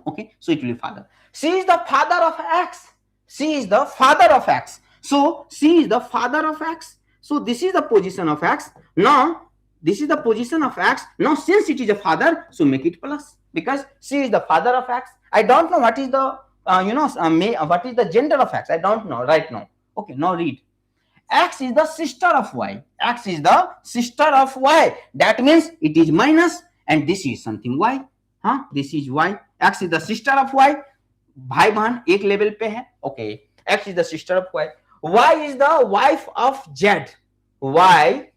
Okay, so it will be father. C is the father of X. C is the father of X. So C is the father of X. So this is the position of X. Now this is the position of X. Now since it is a father, so make it plus, because C is the father of X. I don't know what is the what is the gender of X. I don't know right now. Okay, now read. X is the sister of Y. X is the sister of Y. That means it is minus, and this is something Y. This is Y. X is the sister of Y. भाई बहन एक level पे है. Okay. X is the sister of Y. Y is the wife of Z. Y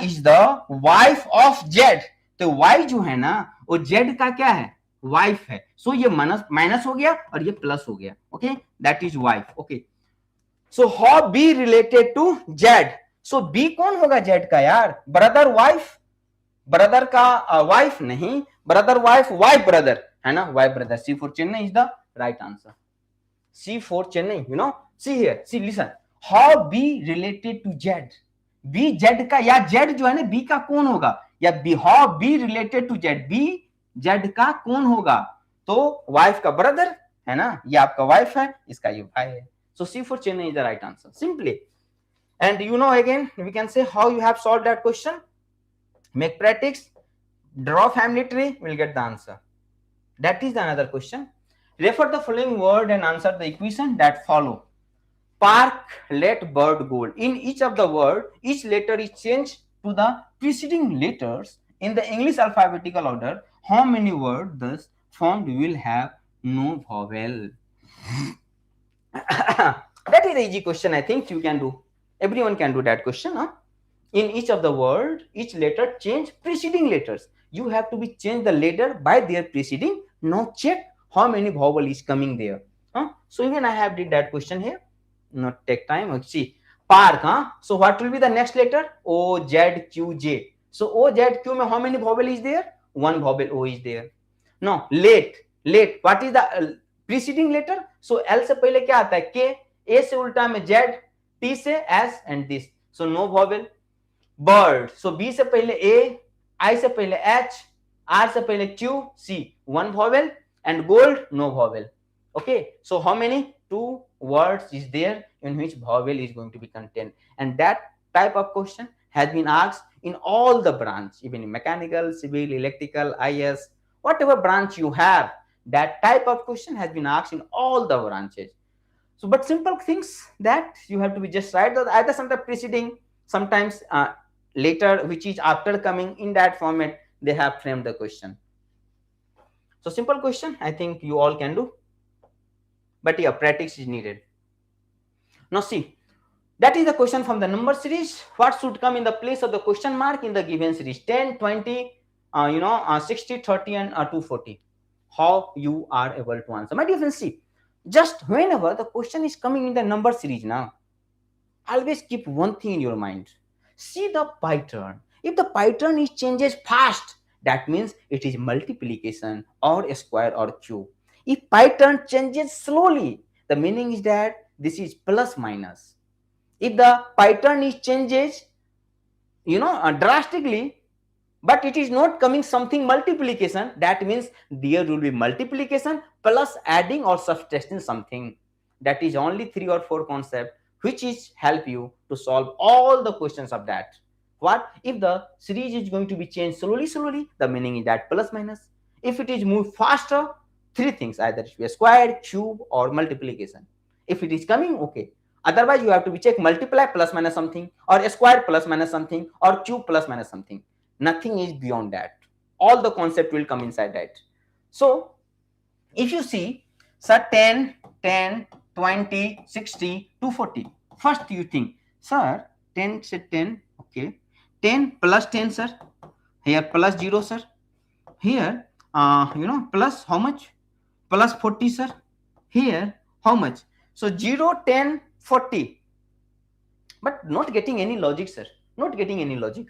is the wife of Z. तो Y जो है ना, वो Z का क्या है? Wife है. So ये माइनस हो गया और ये प्लस हो गया. Okay, that is wife. Okay. So how B related to Z? So B कौन होगा Z का यार? Brother wife. Brother का wife नहीं. Brother wife, wife brother है ना? Wife brother. C for Chennai is the right answer. C for Chennai. See here. See, listen. How B related to Z? B Z का या Z जो है ना B का कौन होगा? या B how B related to Z? B Z का कौन होगा? तो wife का brother है ना? ये आपका wife है, इसका ये भाई है. So C for Chennai is the right answer. Simply. And again, we can say how you have solved that question. Make practice. Draw family tree. We'll get the answer. That is another question. Refer the following word and answer the equation that follow. Park, let bird go. In each of the word, each letter is changed to the preceding letters in the English alphabetical order. How many words thus formed will have no vowel? That is an easy question. I think you can do. Everyone can do that question. In each of the word, each letter change preceding letters. You have to be change the letter by their preceding. Now check how many vowel is coming there. So even I have did that question here. Not take time. Let's see. Park. So what will be the next letter? O, Z, Q, J. So O, Z, Q में how many vowel is there? One vowel O is there. No, late. What is the preceding letter? So L से पहले क्या आता है? K. A से उल्टा में Z. T से S and this. So no vowel. Bird. So B से पहले A. I से पहले H. R से पहले Q, C, one vowel, and gold, no vowel. Okay, so how many? Two words is there in which vowel is going to be contained, and that type of question has been asked in all the branch, even in mechanical, civil, electrical, IS, whatever branch you have, that type of question has been asked in all the branches. So, but simple things that you have to be just right, either sometimes preceding, sometimes later, which is after coming, in that format they have framed the question. So simple question, I think you all can do, but yeah, practice is needed. Now see, that is the question from the number series. What should come in the place of the question mark in the given series? 10, 20, 60, 30, and 240. How you are able to answer? My dear friends, see, just whenever the question is coming in the number series now, always keep one thing in your mind. See the pattern. If the pattern is changes fast, that means it is multiplication or square or cube. If pattern changes slowly, the meaning is that this is plus minus. If the pattern is changes, drastically, but it is not coming something multiplication, that means there will be multiplication plus adding or subtracting something. That is only 3 or 4 concept which is help you to solve all the questions of that. What if the series is going to be changed slowly, the meaning is that plus minus. If it is moved faster, three things, either it be a square, cube, or multiplication. If it is coming, okay. Otherwise you have to be check multiply plus minus something, or a square plus minus something, or cube plus minus something. Nothing is beyond that. All the concept will come inside that. So if you see, sir, 10, 10, 20, 60, 240. First you think, sir, 10 say 10, okay. 10 plus 10, sir. Here plus 0, sir. Here, plus how much? Plus 40, sir. Here, how much? So 0, 10, 40. But not getting any logic, sir. Not getting any logic.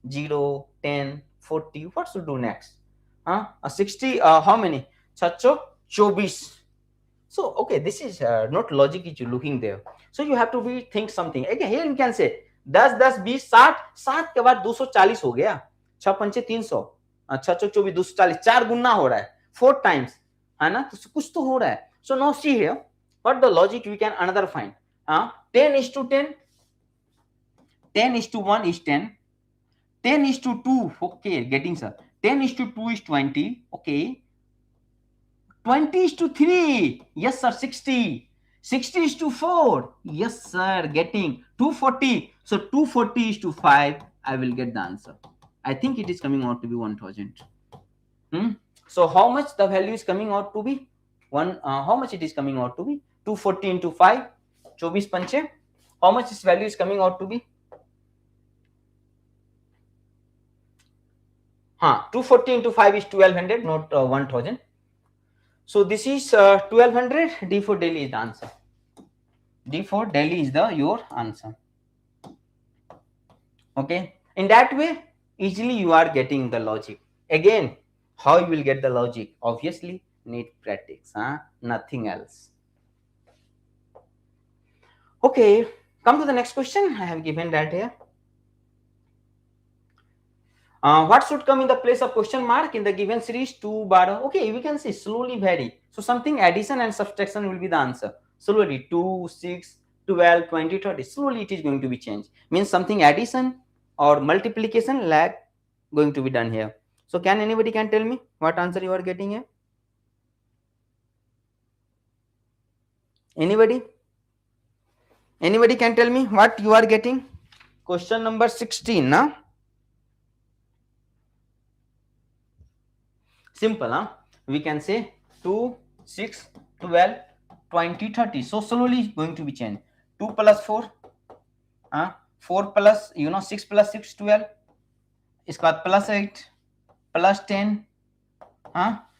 0, 10, 40. What should do next? 60, how many? 24. So, okay, this is not logic is looking there. So, you have to be think something. Again, here you can say 10, 10, 20, 60, 7 के बाद 240 हो गया, 6 पंचे 300, 6 चौक 24, 240, 4 गुना हो रहा है, 4 times, है ना, तो कुछ तो हो रहा है. So, now see here, what the logic we can another find. 10 is to 10, 10 is to 1 is 10, 10 is to 2, okay, getting sir, 10 is to 2 is 20, okay, 20 is to 3, yes sir, 60, 60 is to 4, yes sir, getting 240, so 240 is to 5, I will get the answer. I think it is coming out to be 1000. So how much the value is coming out to be? How much it is coming out to be? 240 into 5, 24 panche. How much this value is coming out to be? 240 into 5 is 1200, not 1000. So this is 1200. D for Delhi is the answer. D for Delhi is your answer. Okay. In that way, easily you are getting the logic. Again, how you will get the logic? Obviously, need practice. Nothing else. Okay. Come to the next question. I have given that here. What should come in the place of question mark in the given series? 2 bar. Okay, we can see slowly vary. So something addition and subtraction will be the answer. Slowly 2, 6, 12, 20, 30. Slowly it is going to be changed. Means something addition or multiplication lag going to be done here. So can anybody can tell me what answer you are getting here? Anybody? Anybody can tell me what you are getting? Question number 16, na? Simple, we can say 2, 6, 12, 20, 30. So slowly going to be changed. 2 plus 4, 4 plus 6 plus 6, 12. इसके बाद plus 8, plus 10.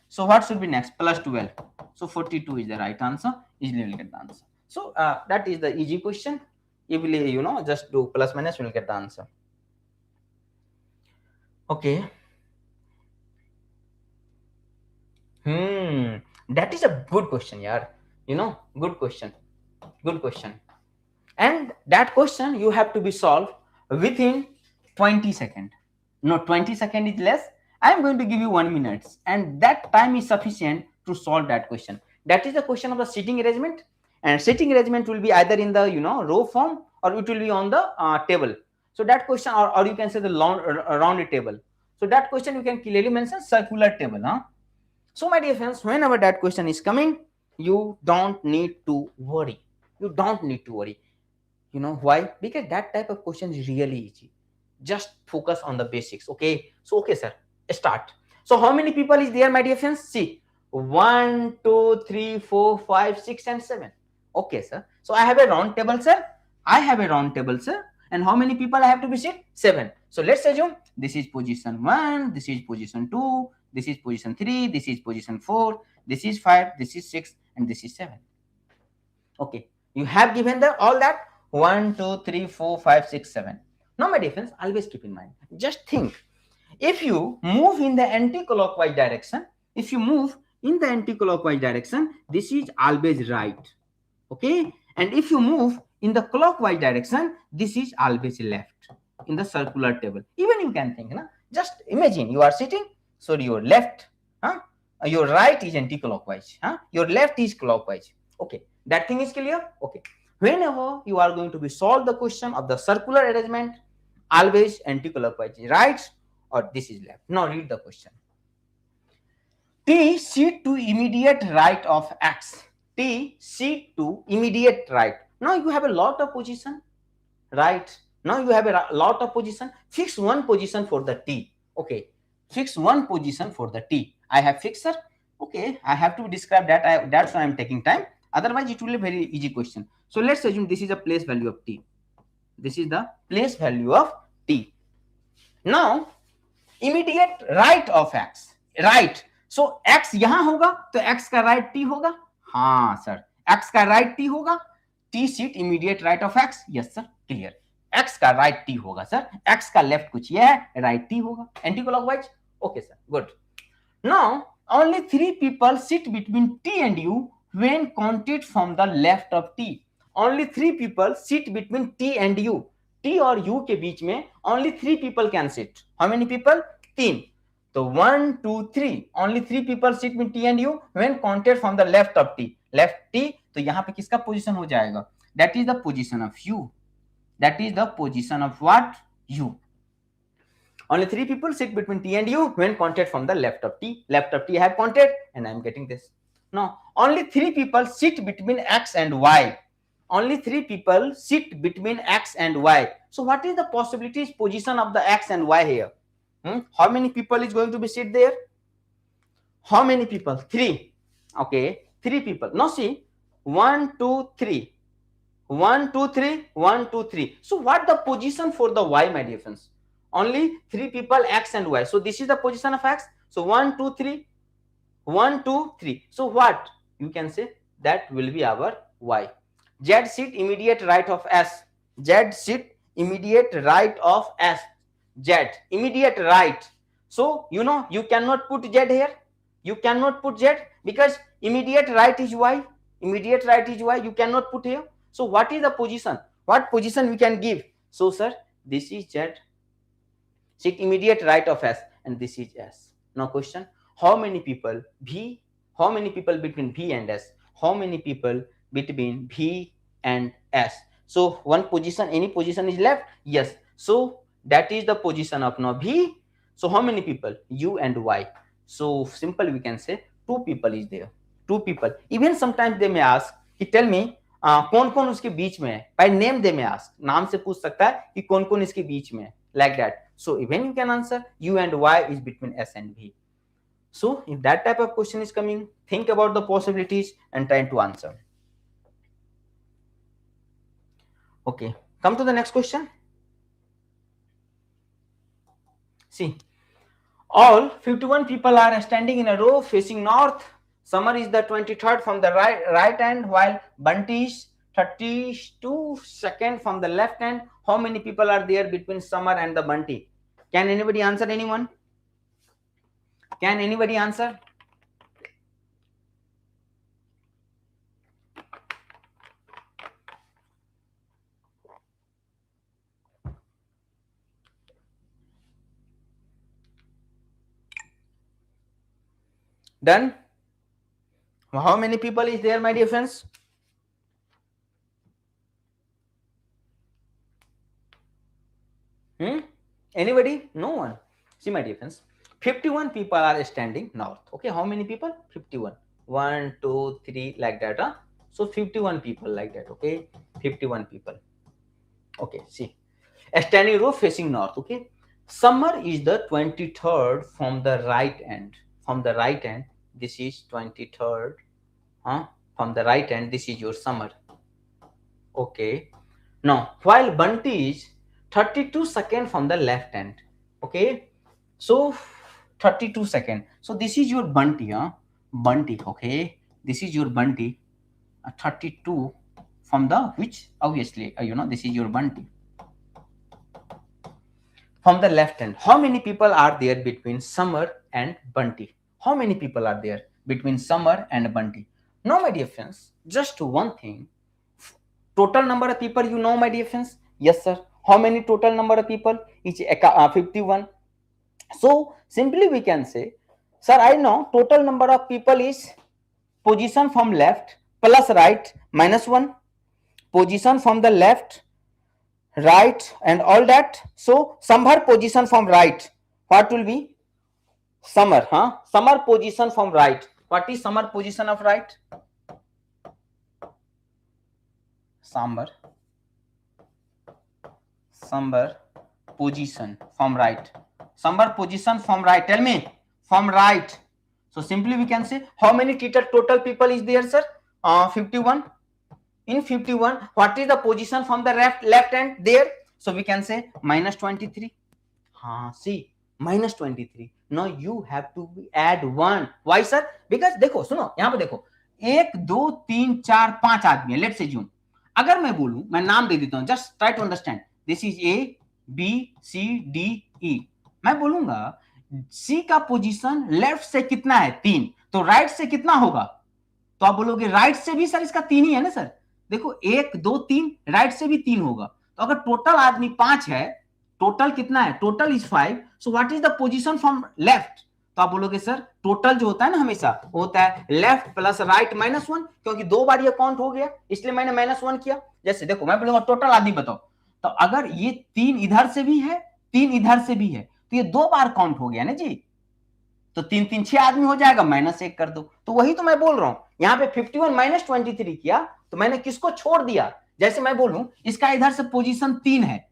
So what should be next? Plus 12. So 42 is the right answer. Easily will get the answer. So that is the easy question. Easily just do plus minus, will get the answer. Okay. That is a good question, yaar. Good question. Good question. And that question you have to be solved within 20 seconds. No, 20 seconds is less. I am going to give you 1 minute, and that time is sufficient to solve that question. That is the question of the seating arrangement, and seating arrangement will be either in the row form, or it will be on the table. So that question, or you can say the round table. So that question you can clearly mention circular table. So my dear friends, whenever that question is coming, you don't need to worry. You don't need to worry. You know why? Because that type of question is really easy. Just focus on the basics. Okay. So okay, sir. Start. So how many people is there, my dear friends? See, 1, 2, 3, 4, 5, 6, and 7. Okay, sir. So I have a round table, sir. I have a round table, sir. And how many people I have to be sit? 7. So let's assume this is position 1, this is position 2, this is position 3, this is position 4, this is 5, this is 6, and this is 7. Okay, you have given the all that 1, 2, 3, 4, 5, 6, 7. Now my dear friends, always keep in mind, just think, if you move in the anti-clockwise direction, if you move in the anti-clockwise direction, this is always right. Okay, and if you move in the clockwise direction, this is always left in the circular table. Even you can think, just imagine you are sitting, so your left, your right is anti-clockwise, your left is clockwise. Okay, that thing is clear. Okay, whenever you are going to be solve the question of the circular arrangement, always anti-clockwise right, or this is left. Now read the question. T seat to immediate right of x. T seat to immediate right. Now you have a lot of position, right? Now you have a lot of position. Fix one position for the T. Okay, fix one position for the T. I have fixer. Okay, I have to describe that. That's why I am taking time. Otherwise, it will be a very easy question. So let's assume this is a place value of T. This is the place value of T. Now immediate right of x, right, so x यहां होगा तो x का right T होगा. हाँ sir, x का right T होगा. T seat immediate right of x. Yes sir, clear. X का right T होगा सर, एक्स का लेफ्ट कुछ ये है, राइट टी होगा, anti clockwise. Okay sir, good. Now only 3 people sit between T and U when counted from the left of T. Only 3 people sit between T and U. T और U के बीच में only 3 people can sit. How many people? 3. तो 1, 2, 3. Only 3 people sit between T and U when counted from the left of T. Left T, तो यहाँ पे किसका position हो जाएगा? That is the position of U. That is the position of what? U. Only 3 people sit between T and U when counted from the left of T. Left of T I have counted, and I am getting this. Now, only 3 people sit between X and Y. Only 3 people sit between X and Y. So, what is the possibilities position of the X and Y here? How many people is going to be sit there? How many people? 3. Okay, 3 people. Now see, 1, 2, 3. 1, 2, 3, 1, 2, 3. So, what the position for the Y, my dear friends? Only 3 people, X and Y. So this is the position of X. So 1, 2, 3, 1, 2, 3. So what you can say, that will be our Y. Z sit immediate right of S. Z sit immediate right of S. Z immediate right. So you cannot put Z here. You cannot put Z because immediate right is Y. Immediate right is Y. You cannot put here. So what is the position? What position we can give? So sir, this is Z. Sit immediate right of S, and this is S. Now question, how many people V, how many people between V and S? How many people between V and S? So one position, any position is left? Yes. So that is the position of now V. So how many people? U and Y. So simple we can say 2 people is there. 2 people. Even sometimes they may ask, tell me कौन कौन उसके बीच में है. By name they may ask. नाम से पूछ सकता है कि कौन कौन इसके बीच में है. Like that. So when you can answer, U and Y is between S and V. So if that type of question is coming, think about the possibilities and try to answer. Okay, come to the next question. See, all 51 people are standing in a row facing north. Summer is the 23rd from the right hand, while Bunty is 32nd from the left hand. How many people are there between Summer and the Bunty? Can anybody answer? Anyone? Can anybody answer? Done. How many people is there, my dear friends? Anybody? No one. See, my dear friends, 51 people are standing north. Okay, how many people? 51. 1, 2, 3, like that. Huh? So 51 people like that. Okay, 51 people. Okay, see, a standing row facing north. Okay, summer is the 23rd from the right end. From the right end, this is 23rd. From the right end, this is your summer. Okay. Now, while Bunty is 32 second from the left end. Okay. So 32 second. So this is your Bunty. Bunty. Okay. This is your Bunty. 32 from the which obviously this is your Bunty. From the left end, how many people are there between Summer and Bunty? How many people are there between Summer and Bunty? Now, my dear friends, just one thing. Total number of people, my dear friends? Yes, sir. How many total number of people? Each 51. So simply we can say, sir, I know total number of people is position from left plus right minus 1, position from the left, right, and all that. So summer position from right, what will be? Summer, Summer position from right. What is summer position of right? Summer position from right. Summer position from right. Tell me, from right. So simply we can say, how many total people is there, sir? 51. In 51, what is the position from the left hand there? So we can say minus 23. See, minus 23. Now you have to add 1. Why, sir? Because देखो सुनो, यहाँ पे देखो 1 2 3 4 5 आदमी है. Let's assume, अगर मैं बोलूं, मैं नाम दे देता हूं, just try to understand. This is A B C D E. मैं बोलूंगा सी का पोजीशन लेफ्ट से कितना है? 3. तो राइट से कितना होगा? तो आप बोलोगे राइट से भी सर इसका 3 ही है ना सर. देखो 1 2 3, राइट से भी 3 होगा. तो अगर टोटल आदमी 5 है, टोटल कितना है? Total is 5. So what is the position from left? तो आप बोलोगे सर टोटल जो होता है ना हमेशा वो होता है लेफ्ट प्लस राइट माइनस 1, क्योंकि 2 बार ये काउंट हो गया इसलिए मैंने माइनस 1 किया. जैसे देखो मैं बोलूंगा टोटल आदमी बताओ, तो अगर ये 3 इधर से भी है 3 इधर से भी है तो ये 2 बार काउंट हो गया ना जी. तो 3 3 6 आदमी हो जाएगा, माइनस 1 कर दो. तो वही तो मैं बोल रहा हूं, यहाँ पे 51 माइनस 23 किया तो मैंने किसको छोड़ दिया? जैसे मैं बोलूं इसका इधर से पोजीशन 3 है,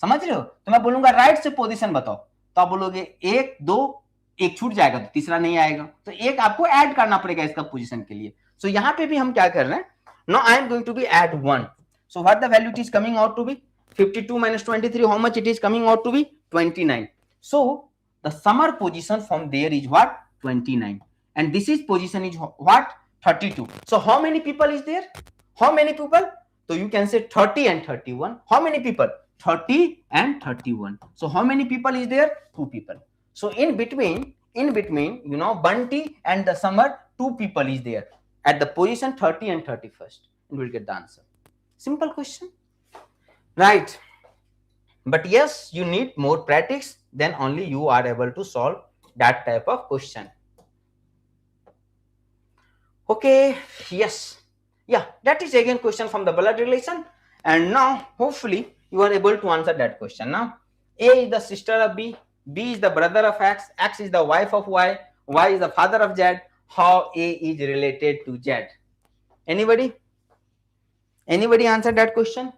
समझ रहे हो? तो मैं बोलूंगा राइट से पोजीशन बताओ, तो आप बोलोगे 1 2, एक छूट जाएगा तो तीसरा नहीं आएगा, तो एक आपको ऐड करना पड़ेगा इसका पोजीशन के लिए. सो यहाँ पे भी हम क्या कर रहे हैं? No I am going to be add 1. So what the value it is coming out to be 52 minus 23. How much it is coming out to be? 29. So the summer position from there is what? 29. And this is position is what? 32. So how many people is there? How many people? So you can say 30 and 31. How many people? 30 and 31. So how many people is there? 2 people. So in between, Bunty and the summer, 2 people is there at the position 30 and 31st. And we'll get the answer. Simple question, right? But yes, you need more practice, then only you are able to solve that type of question. Okay, yes, yeah, that is again question from the blood relation. And now hopefully you are able to answer that question. Now A is the sister of B, B is the brother of X, X is the wife of Y, Y is the father of Z. How A is related to Z? Anybody answer that question?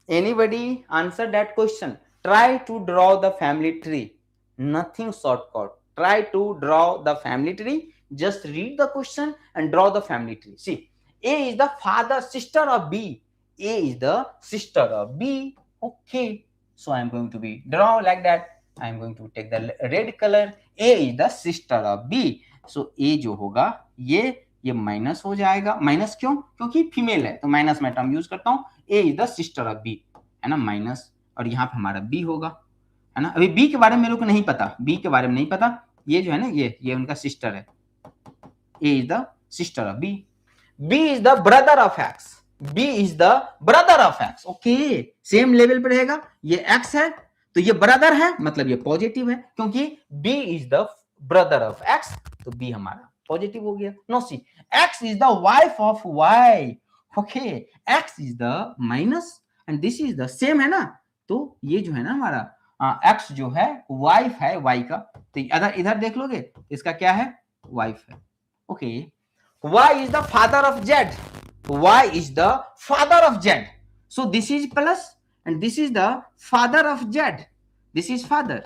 Anybody answer that question? Try to draw the family tree. Nothing shortcut. Try to draw the family tree. Just read the question and draw the family tree. See, A is the father sister of B. A is the sister of B. Okay, so I am going to be draw like that. I am going to take the red color. A is the sister of B. So A जो होगा ये minus हो जाएगा. Minus क्यों? क्योंकि female है तो minus मैं टर्म यूज करता हूँ. A is the sister of B, है ना, माइनस, और यहाँ पे हमारा B होगा, है ना. अभी B के बारे में मेरे को नहीं पता, B के बारे में नहीं पता. ये जो है ना ये उनका सिस्टर है. A is the sister of B. B is the brother of X. B is the brother of X. Okay, same level पे रहेगा. ये X है तो ये ब्रदर है, मतलब ये पॉजिटिव है क्योंकि B is the brother of X, तो बी हमारा पॉजिटिव हो गया. No C, X is the wife of Y. Okay, X is the minus and this is the same है ना, तो ये जो है ना हमारा एक्स जो है वाइफ है वाई का, तो इधर इधर देख लोगे तो इसका क्या है, वाइफ है. Okay, Y is the father of Z, Y is the father of Z, so this is plus and this is the father of z, this is father,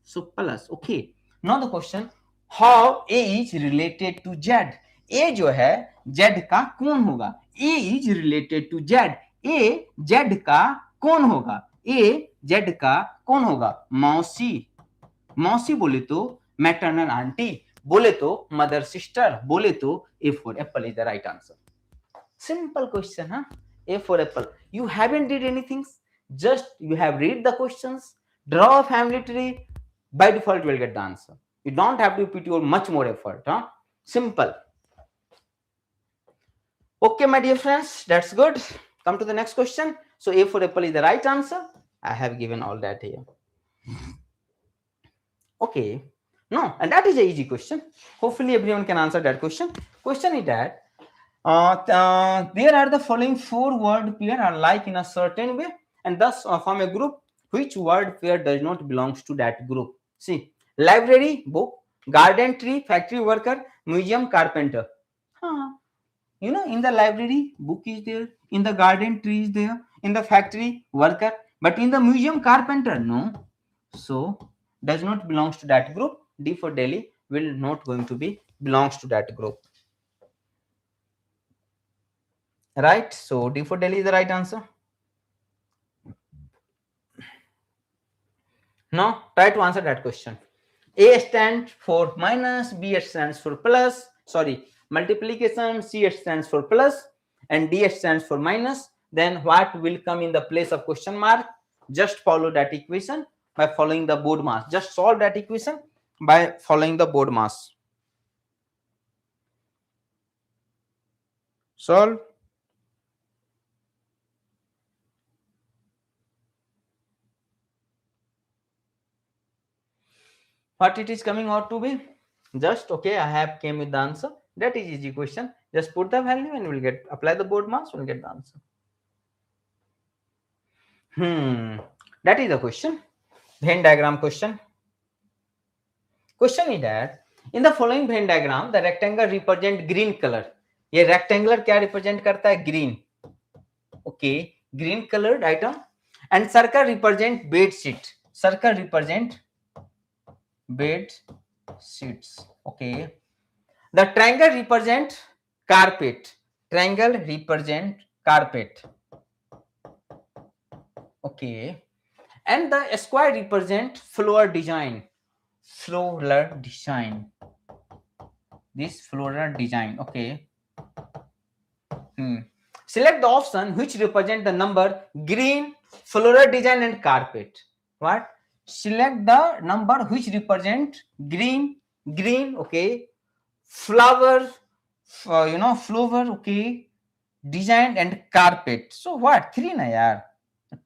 so plus. Okay, now the question, how a is related to z, a जो है z का कौन होगा, a is related to z, a z का कौन होगा, a z का कौन होगा, मौसी, मौसी बोले तो मैटरनल आंटी, बोले तो मदर सिस्टर, बोले तो a for apple is the right answer. Simple question, huh? A for apple. You haven't did anything. Just you have read the questions, draw a family tree. By default, you will get the answer. You don't have to put your much more effort, huh? Simple. Okay, my dear friends, that's good. Come to the next question. So A for apple is the right answer. I have given all that here. Okay. No, and that is an easy question. Hopefully, everyone can answer that question. Question is that there are the following four word pair are like in a certain way and thus form a group. Which word pair does not belongs to that group? See, library, book, garden tree, factory worker, museum, carpenter. You know, in the library, book is there, in the garden tree is there, in the factory worker, but in the museum, carpenter, no. So does not belongs to that group. D for Delhi will not going to be belongs to that group. Right, so D for Delhi is the right answer. Now try to answer that question. A stands for minus, B stands for plus, sorry, multiplication, C stands for plus and D stands for minus. Then what will come in the place of question mark? Just follow that equation by following the board mass. Just solve that equation by following the board mass. Solve. What it is coming out to be? Just okay, I have came with the answer. That is easy question. Just put the value and we'll get apply the board mass, we'll get the answer. That is the question. Venn diagram question. Question is that in the following Venn diagram, the rectangle represent green color. ये rectangular क्या represent करता है? Green. Okay, green colored item. And circle represent bed sheet. Circle represent bed sheets. Okay. The triangle represent carpet. Triangle represent carpet. Okay. And the square represent floor design. Floral design. This floral design. Okay. Select the option which represent the number green, floral design and carpet. What? Select the number which represent green, okay, flower, flower, okay, design and carpet. So what? 3 na yaar.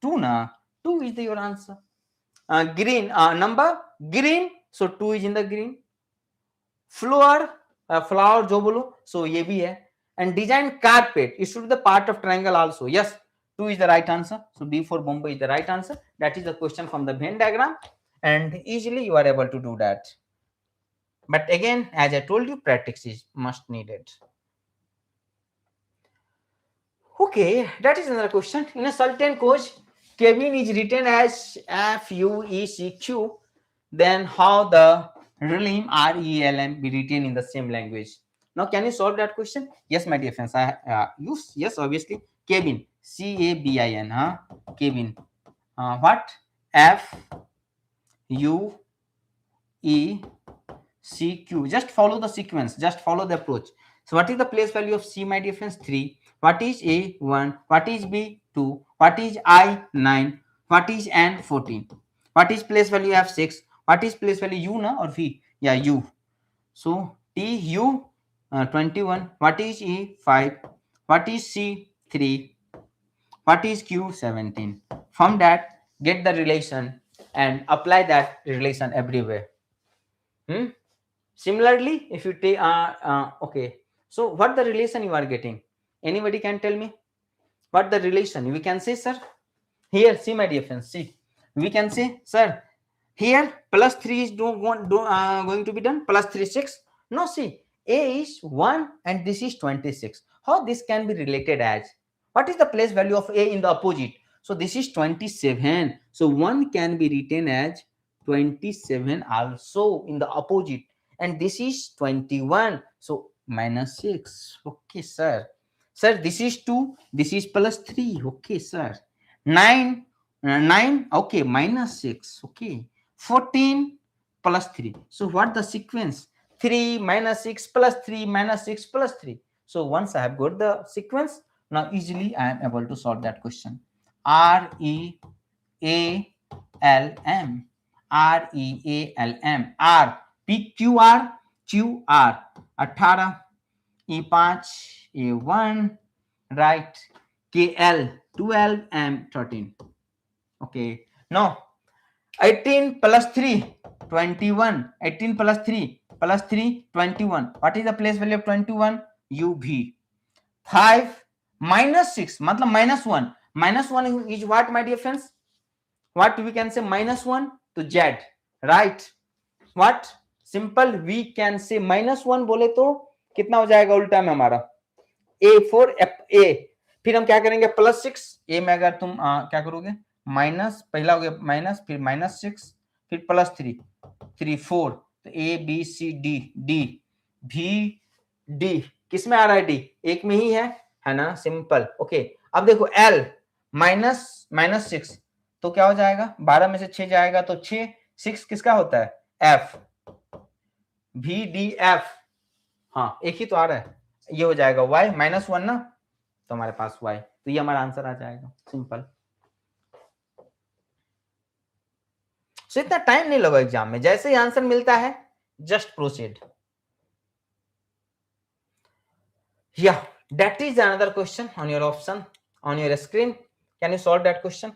2 na. 2 is your answer. Green, number green, so 2 is in the green. Flower, flower jo bolo, so ye bhi hai. And design carpet, it should be the part of triangle also. Yes, 2 is the right answer. So D for Bombay is the right answer. That is the question from the Venn diagram, and easily you are able to do that. But again, as I told you, practice is must needed. Okay, that is another question. In a certain course, Kevin is written as FUECQ. Then how the RELM RELM be written in the same language? Now, can you solve that question? Yes, my dear friends. Yes, obviously. Kevin, CABIN, huh? Kevin. What? FUECQ. Just follow the sequence. Just follow the approach. So, what is the place value of C, my dear friends? 3. What is A? 1. What is B? 2. What is I? 9. What is N? 14. What is place value of 6? What is place value U na or V? Yeah, U. So T U 21. What is E? 5. What is C? 3. What is Q? 17. From that, get the relation and apply that relation everywhere. Similarly, if you take okay, so what the relation you are getting? Anybody can tell me what the relation we can say, sir? Here, see my dear friends, see, we can say, sir, here plus 3 is going to be done, plus 3 6. No, see, a is 1 and this is 26. How this can be related as? What is the place value of a in the opposite? So this is 27. So 1 can be written as 27 also in the opposite. And this is 21. So minus 6. Okay, sir. Sir, this is 2. This is plus 3. Okay, sir. 9. 9. Okay, minus 6. Okay. 14 plus 3. So what the sequence? 3 minus 6 plus 3 minus 6 plus 3. So once I have got the sequence, now easily I am able to solve that question. REALM. REALM. R PQR QR 18 E5 A1 right KL 12 M 13. Okay, now 18 plus 3 21. 18 plus 3 plus 3 21. What is the place value of 21? UV. 5 minus 6 matlab minus 1. Minus 1 is what, my dear friends? What we can say? Minus 1 to Z, right? What? Simple, we can say minus 1 बोले तो कितना हो जाएगा उल्टा में हमारा A फिर हम क्या करेंगे प्लस 6 A में अगर तुम क्या करोगे माइनस, पहला हो गया माइनस, फिर माइनस 6, फिर प्लस 3 3 4, तो A B C D D V D किस में आ रहा है? D एक में ही है ना? सिंपल। ओके, अब देखो L माइनस माइनस 6 तो क्या हो जाएगा? 12 में से 6 जाएगा तो 6 6 किसका होता है? F VDF। हाँ, एक ही तो आ रहा है, ये हो जाएगा y माइनस 1 ना, तो हमारे पास y, तो ये हमारा आंसर आ जाएगा। सिंपल। सो इतना टाइम नहीं लगा एग्जाम में, जैसे ही आंसर मिलता है जस्ट प्रोसीड। या that is another question on your option on your screen. Can you solve that question?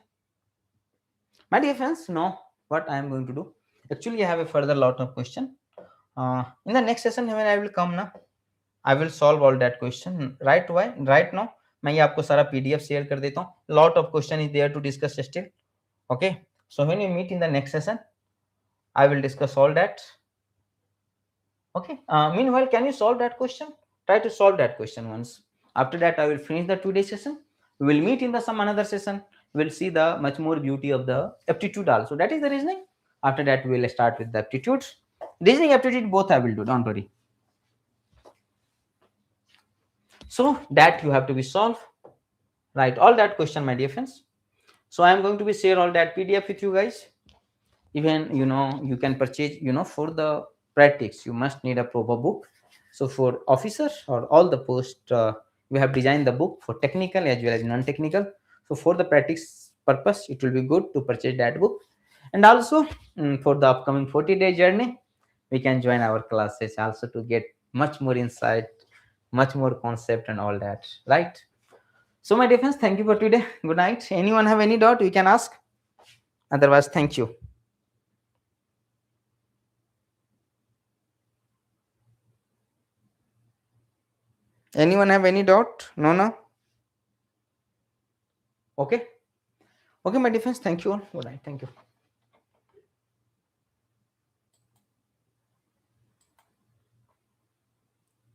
My dear friends, know what I am going to do? Actually, I have a further lot of question. In the next session when I will come now, I will solve all that question. Right now मैं ये आपको सारा PDF share कर देता हूँ. Lot of question is there to discuss still. Okay, so when we meet in the next session, I will discuss all that. Okay. Meanwhile, can you solve that question? Try to solve that question once. After that, I will finish the today's session. We will meet in the some another session. We will see the much more beauty of the aptitude also. That is the reasoning. After that, we will start with the aptitudes. Reasoning, aptitude, both I will do. Don't worry. So that you have to be solved. Right. All that question, my dear friends. So I am going to be share all that PDF with you guys. Even you can purchase for the practice you must need a proper book. So for officers or all the post we have designed the book for technical as well as non-technical. So for the practice purpose it will be good to purchase that book. And also for the upcoming 40-day journey we can join our classes also to get much more insight, much more concept and all that, right? So my dear friends, thank you for today. Good night. Anyone have any doubt, you can ask. Otherwise, thank you. Anyone have any doubt? No? Okay. Okay, my dear friends, thank you all. Good night. Thank you.